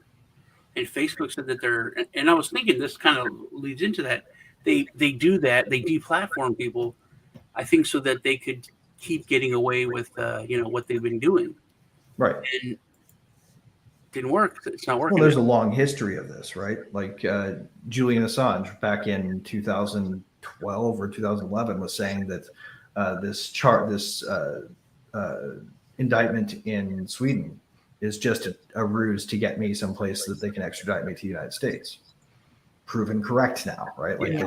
And Facebook said that and I was thinking this kind of leads into that. They do that. They deplatform people, I think, so that they could keep getting away with what they've been doing. Right. And Didn't work. It's not working. Well, there's a long history of this, right? Like Julian Assange back in 2012 or 2011 was saying that this indictment in Sweden is just a ruse to get me someplace that they can extradite me to the United States. Proven correct now, right? Like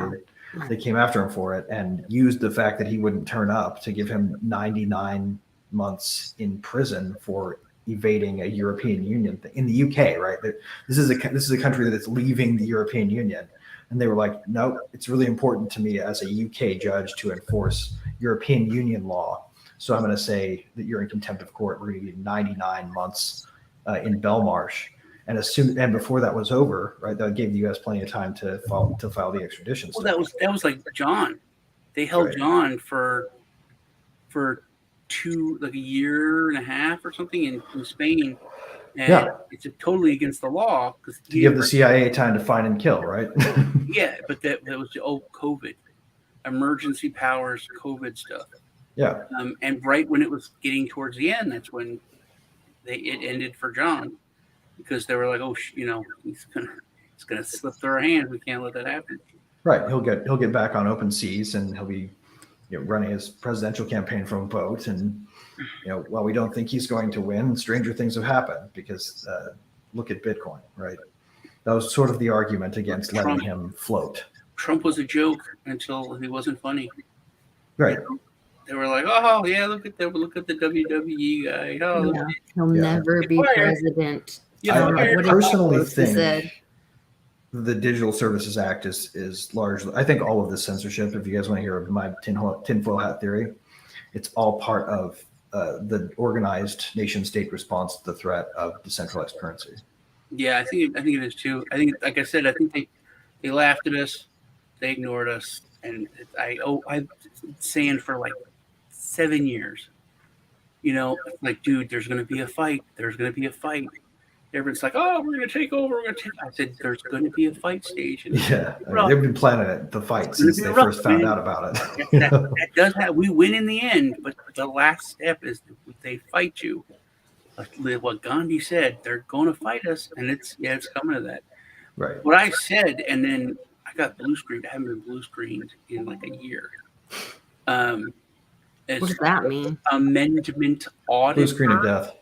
they came after him for it and used the fact that he wouldn't turn up to give him 99 months in prison for evading a European Union thing in the UK, right? This is a country that is leaving the European Union, and they were like, no, it's really important to me as a UK judge to enforce European Union law. So I'm going to say that you're in contempt of court. We're going to give you 99 months in Belmarsh, and before that was over, right? That gave the U.S. plenty of time to file the extradition. Well, that was like John. They held John for a year and a half or something in Spain, and it's totally against the law because to give the CIA time to find and kill, right? Yeah, but that was COVID, emergency powers, COVID stuff. Yeah, and right when it was getting towards the end, that's when it ended for John, because they were like, oh, he's gonna slip through our hands. We can't let that happen. Right. He'll get back on open seas, and he'll be running his presidential campaign from a boat. And while we don't think he's going to win, stranger things have happened because look at Bitcoin, right? That was sort of the argument against letting him float. Trump was a joke until he wasn't funny. Right. They were like, oh yeah, look at the WWE guy. Oh, yeah, he'll never be president. I personally think the Digital Services Act is largely, I think all of this censorship, if you guys want to hear of my tinfoil hat theory, it's all part of the organized nation state response to the threat of decentralized currency. Yeah, I think it is too. I think, like I said, I think they laughed at us, they ignored us, and I've been saying for like 7 years, like, dude, there's going to be a fight. There's going to be a fight. Everyone's like, oh, we're going to take over. I said, there's going to be a fight station. Yeah, they've been planning the fight since they first found out about it. That does have. We win in the end, but the last step is they fight you. Like what Gandhi said, they're going to fight us, and it's coming to that. Right. What I said, and then I got blue screened. I haven't been blue screened in like a year. What does that mean? Amendment auditor. Blue screen of death.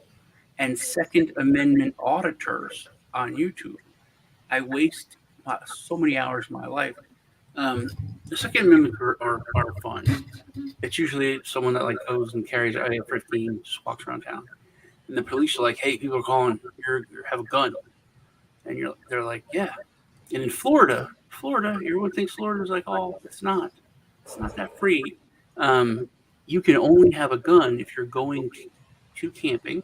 And Second Amendment auditors on YouTube. I waste so many hours of my life. The Second Amendment are fun. It's usually someone that like goes and carries AR-15, just walks around town, and the police are like, "Hey, people are calling. You have a gun," and they're like, "Yeah." And in Florida, everyone thinks Florida's like, "Oh, it's not. It's not that free." You can only have a gun if you're going to camping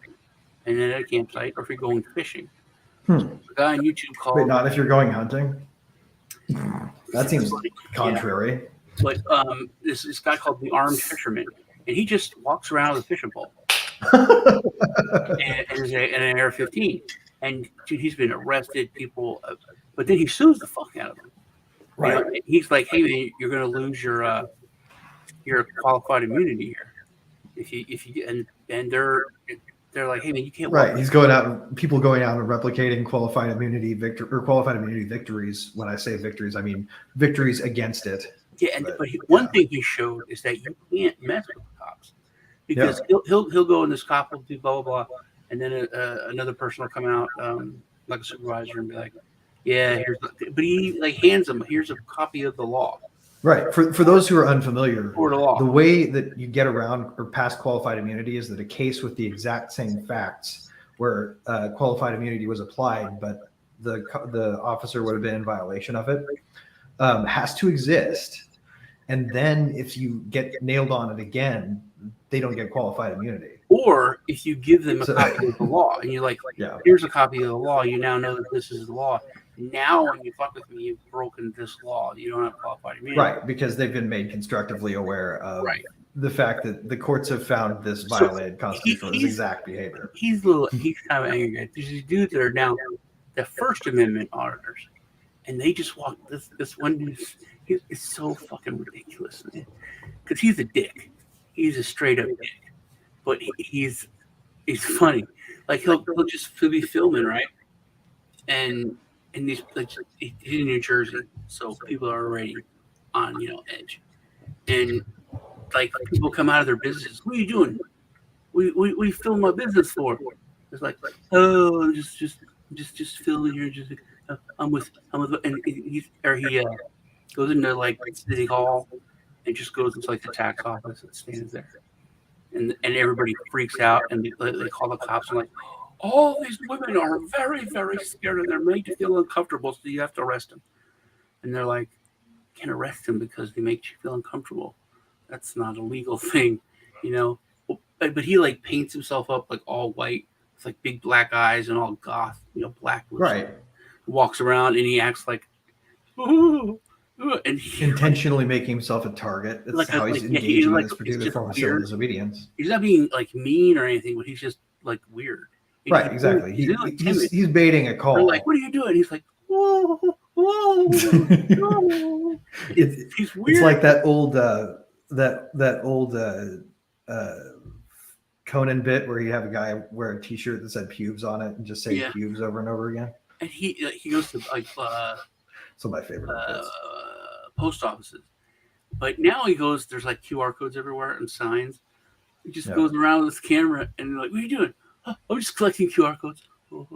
and then at a campsite, or if you're going fishing. So a guy on YouTube called. Wait, not if you're going hunting? That seems contrary. Yeah. But this guy called the Armed Fisherman, and he just walks around with a fishing pole and an AR-15. And dude, he's been arrested. People, but then he sues the fuck out of them. Right. He's like, "Hey, man, you're going to lose your qualified immunity here if you and they're like, hey man, you can't. Right. He's going out. People going out and replicating qualified immunity victories. When I say victories, I mean victories against it. Yeah, but one thing he showed is that you can't mess with the cops because he'll go in this cop will do blah blah blah, and then another person will come out like a supervisor and be like, yeah, but he like hands them, here's a copy of the law. Right. For those who are unfamiliar, the way that you get around or past qualified immunity is that a case with the exact same facts where qualified immunity was applied, but the officer would have been in violation of it, has to exist. And then if you get nailed on it again, they don't get qualified immunity. Or if you give them a copy of the law and you're like, here's a copy of the law, you now know that this is the law. Now, when you fuck with me, you've broken this law. You don't have qualified immunity. Right, because they've been made constructively aware of the fact that the courts have found this violated constitutional exact behavior. He's kind of angry. There's these dudes that are now the First Amendment auditors, and they just walk. This one dude is so fucking ridiculous, man. Because he's a dick. He's a straight up dick, but he's funny. Like he'll be filming, right? And these like he's in New Jersey, so people are already on edge. And like people come out of their businesses. What are you doing? We film my business for. It's like, oh, just filming here. Just I'm with, and he goes into like City Hall and just goes into like the tax office and stands there, and everybody freaks out and they call the cops and like, all these women are very very scared and they're made to feel uncomfortable, so you have to arrest them. And they're like, can't arrest them because they make you feel uncomfortable. That's not a legal thing, you know. But he like paints himself up like all white with like big black eyes and all goth, black. Right. Walks around and he acts like, ooh, and intentionally making himself a target. That's like how he's engaging in this particular form of civil disobedience. He's not being like mean or anything, but he's just like weird. Right, exactly. He's baiting a call. They're like, what are you doing? He's like, whoa, whoa, whoa. He's weird. It's like that old Conan bit where you have a guy wear a T-shirt that said pubes on it and just say pubes over and over again. And he goes to like some of my favorite post offices, but now he goes. There's like QR codes everywhere and signs. He just goes around with his camera and they're like, "What are you doing?" Oh, I'm just collecting QR codes. You're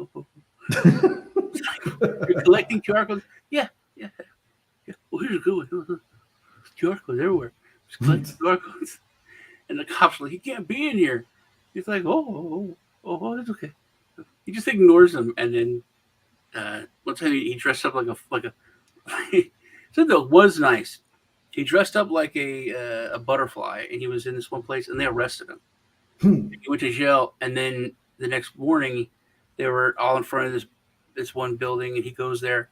collecting QR codes? Yeah. Well, here's a good one. QR codes everywhere. Just collecting QR codes. And the cops are like, "He can't be in here." He's like, oh, that's okay. He just ignores them. And then one time he dressed up like a something that was nice. He dressed up like a butterfly, and he was in this one place, and they arrested him. He went to jail, and then the next morning, they were all in front of this one building, and he goes there,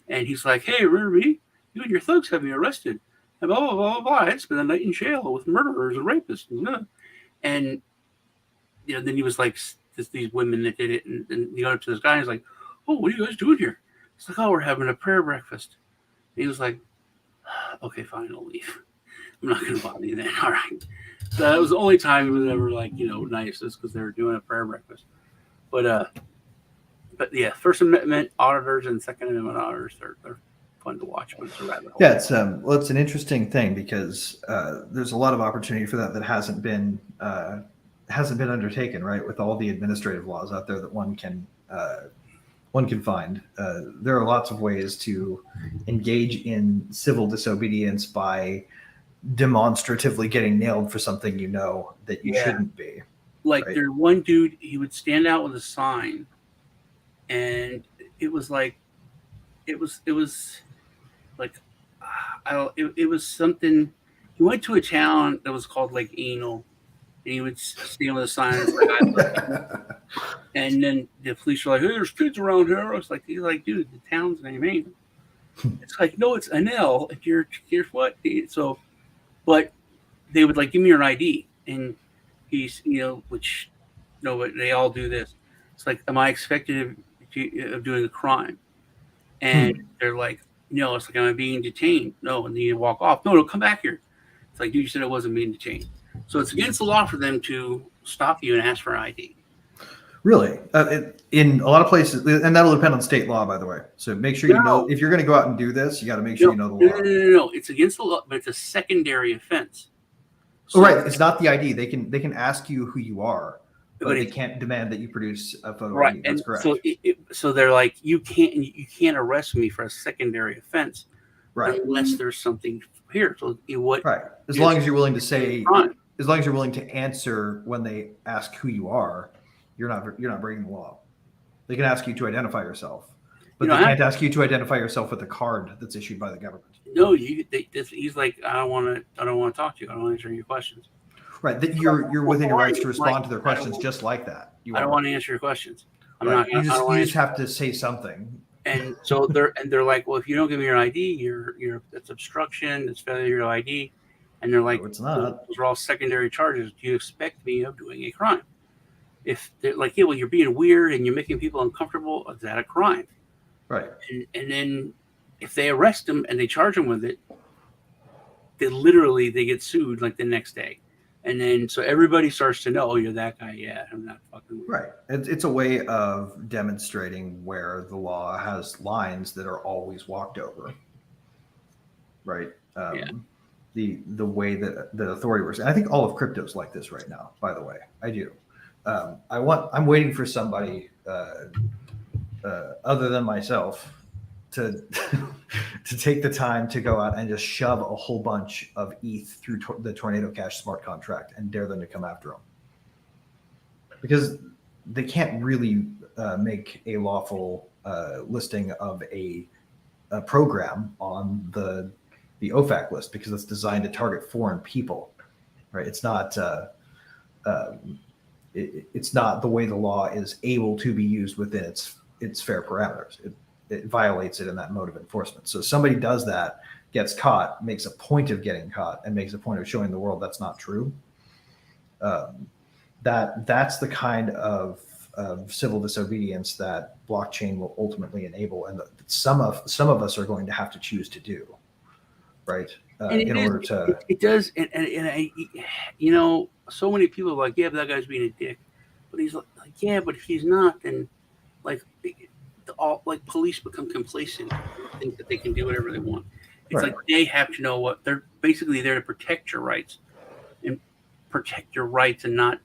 and he's like, "Hey, remember me? You and your thugs have me arrested. And blah, blah, blah, blah. I had spent the night in jail with murderers and rapists." And then he was like, these women that did it, and he got up to this guy, and he's like, "Oh, what are you guys doing here?" It's like, "Oh, we're having a prayer breakfast." And he was like, "Okay, fine, I'll leave. I'm not going to bother you then." All right. So that was the only time he was ever like, nice, is because they were doing a prayer breakfast. But yeah, First Amendment auditors and Second Amendment auditors, they're fun to watch. But it's a rabbit hole. Yeah, it's an interesting thing because there's a lot of opportunity for that hasn't been undertaken, right? With all the administrative laws out there that one can find. There are lots of ways to engage in civil disobedience by demonstratively getting nailed for something that you shouldn't be. Like right? There's one dude, he would stand out with a sign, and it was like, it was like, it was something. He went to a town that was called like Anal, and he would stand with a sign. And then the police were like, "Hey, there's kids around here." I was like, he's like, "Dude, the town's name ain't." It's like, "No, it's Anel. Here's what." So, but they would like give me your ID, and he's which but they all do this. It's like, am I expected of doing a crime? And they're like, "No." It's like, "Am I being detained?" "No." And then you walk off. "No, come back here." It's like, "Dude, you said I wasn't being detained." So it's against the law for them to stop you and ask for an ID. Really? In a lot of places, and that'll depend on state law, by the way. So make sure you know, if you're going to go out and do this, you got to make sure you know the law. No. It's against the law, but it's a secondary offense. So, right. It's not the ID. They can ask you who you are, but they can't demand that you produce a photo right. ID. That's and correct. So, so they're like, you can't arrest me for a secondary offense, right? Unless there's something here. So what? Right. As long as you're willing to say, as long as you're willing to answer when they ask who you are, you're not breaking the law. They can ask you to identify yourself, but they can't ask you to identify yourself with a card that's issued by the government. No, he's like, I don't want to talk to you. I don't want to answer your questions. Right. That you're within your rights to respond to their questions just like that. I don't want to answer your questions. I'm right. not. You just have to say something. And so they're like, "Well, if you don't give me your ID, that's obstruction. It's failure to ID." And they're like, "No, it's not. Those are all secondary charges. Do you expect me of doing a crime?" If they're like, "Yeah, well, you're being weird and you're making people uncomfortable," is that a crime? Right. And then if they arrest them and they charge them with it, they get sued like the next day. And then so everybody starts to know, oh, you're that guy. Yeah, I'm not fucking with you. Right. It's a way of demonstrating where the law has lines that are always walked over. Right. Yeah. The way that the authority works. And I think all of crypto's like this right now, by the way. I do. I'm waiting for somebody other than myself to to take the time to go out and just shove a whole bunch of ETH through the Tornado Cash smart contract and dare them to come after them. Because they can't really make a lawful listing of a program on the OFAC list because it's designed to target foreign people, right? It's not it's not the way the law is able to be used within its fair parameters. It violates it in that mode of enforcement. So somebody does that, gets caught, makes a point of getting caught, and makes a point of showing the world that's not true. That's the kind of civil disobedience that blockchain will ultimately enable, and some of us are going to have to choose to do, right? In order to it does, and I, so many people are like, yeah, but that guy's being a dick, but he's like, yeah, but if he's not, then like police become complacent, think that they can do whatever they want. It's right. like they have to know what they're basically there to protect your rights and not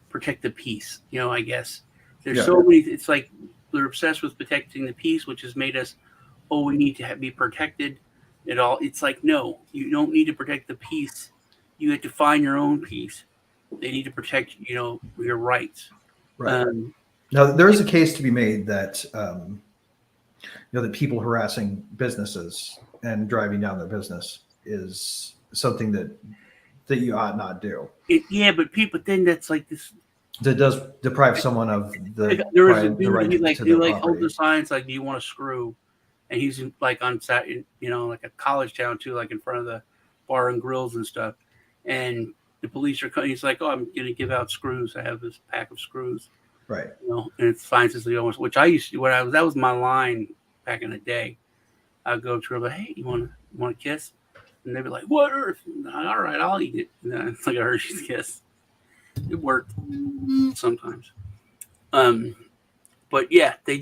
protect the peace. I guess there's so many. It's like they're obsessed with protecting the peace, which has made us, we need to be protected. It's like, no, you don't need to protect the peace. You have to find your own peace. They need to protect, your rights. Right. Now, there is a case to be made that that people harassing businesses and driving down their business is something that you ought not do. But then that's like this. That does deprive someone of the right to their property. Hold the signs like, do you want a screw? And he's like on like a college town too, like in front of the bar and grills and stuff. And the police are coming. He's like, oh, I'm going to give out screws. I have this pack of screws. Right. And it's fines as the which I used to, that was my line back in the day. I'd go to her, like, hey, you want a kiss? And they'd be like, what earth? All right, I'll eat it. And then it's like a Hershey's kiss. It worked sometimes. But yeah, they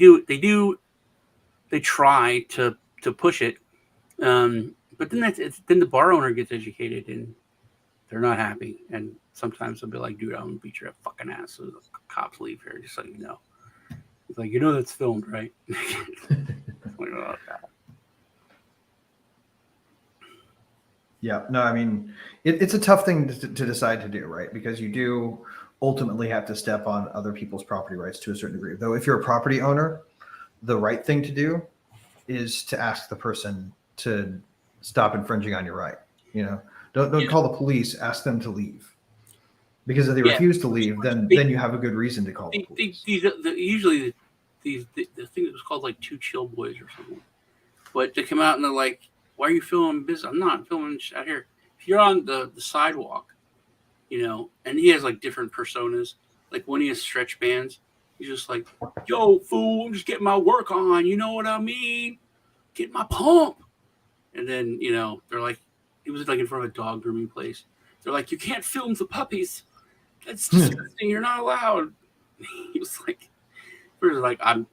try to push it. But then then the bar owner gets educated and they're not happy. And sometimes they'll be like, dude, I'm going to beat your fucking ass. So the cops leave here, just so you know. It's like, that's filmed, right? Like, oh, God. Yeah, no, I mean, it's a tough thing to decide to do, right? Because you do ultimately have to step on other people's property rights to a certain degree. Though if you're a property owner, the right thing to do is to ask the person to stop infringing on your right. Don't call the police, ask them to leave. Because if they refuse to leave, then you have a good reason to call the police. Usually the thing that was called like Two Chill Boys or something. But they come out and they're like, why are you filming business? I'm not filming out here. If you're on the sidewalk, and he has like different personas. Like when he has stretch bands, he's just like, yo, fool, I'm just getting my work on. You know what I mean? Get my pump. And then, they're like, it was like in front of a dog grooming place. They're like, you can't film the puppies. That's disgusting. You're not allowed. He was like, I'm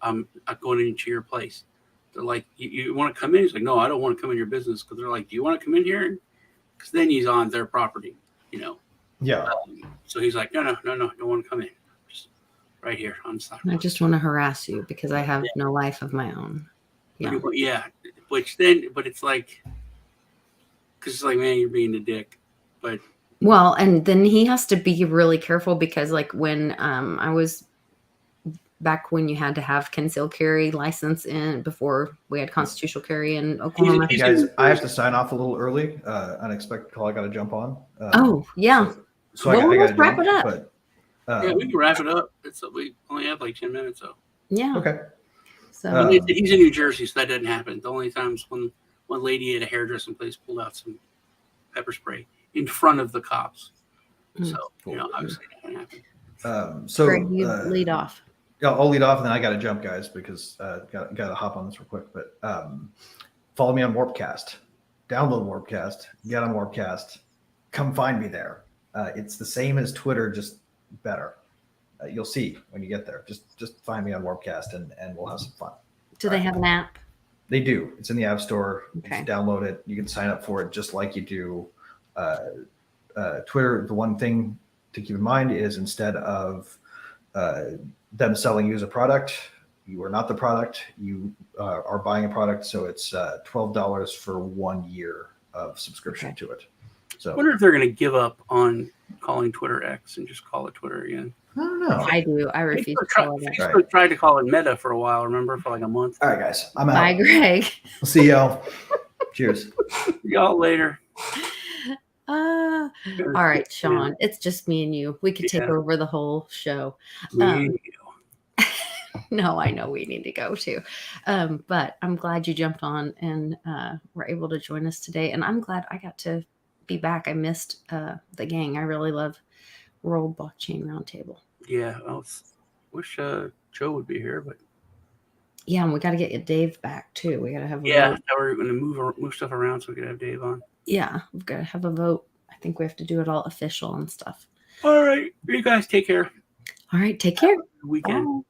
going into your place. They're like, you want to come in? He's like, no, I don't want to come in your business. Because they're like, do you want to come in here? Because then he's on their property, Yeah. So he's like, no, don't want to come in. Just right here on the sidewalk. I just want to harass you because I have no life of my own. Yeah. Yeah. But it's like, because it's like, man, you're being a dick. But well, and then he has to be really careful because, like, when I was back when you had to have concealed carry license in before we had constitutional carry in Oklahoma. Hey guys, I have to sign off a little early. Unexpected call I got to jump on. So I got to wrap it up. But, we can wrap it up. We only have like 10 minutes, so. Yeah. Okay. So he's in New Jersey, so that doesn't happen. The only times when one lady at a hairdressing place pulled out some pepper spray in front of the cops. So, obviously that didn't happen. Greg, you lead off. I'll lead off, and then I got to jump, guys, because got to hop on this real quick. But follow me on Warpcast. Download Warpcast. Get on Warpcast. Come find me there. It's the same as Twitter, just better. You'll see when you get there. Just find me on Warpcast and we'll have some fun. Do they have an app? They do. It's in the App Store. Okay. You just download it. You can sign up for it just like you do Twitter. The one thing to keep in mind is instead of them selling you as a product, you are not the product. You are buying a product. So it's $12 for 1 year of subscription to it. So I wonder if they're going to give up on calling Twitter X and just call it Twitter again. I don't know. I do. I refuse to call it. Facebook tried to call it Meta for a while, remember, for like a month. All right, guys. I'm out. Bye, Greg. We'll see y'all. Cheers. See y'all later. All right, Sean. It's just me and you. We could take over the whole show. No, I know we need to go too. But I'm glad you jumped on and were able to join us today. And I'm glad I got to be back. I missed the gang. I really love World Blockchain Roundtable. Yeah, I wish Joe would be here, but yeah, and we got to get Dave back too. We got to have a vote. Now we're going to move stuff around so we can have Dave on. Yeah, we've got to have a vote. I think we have to do it all official and stuff. All right, you guys take care. All right, take care. Weekend. Bye.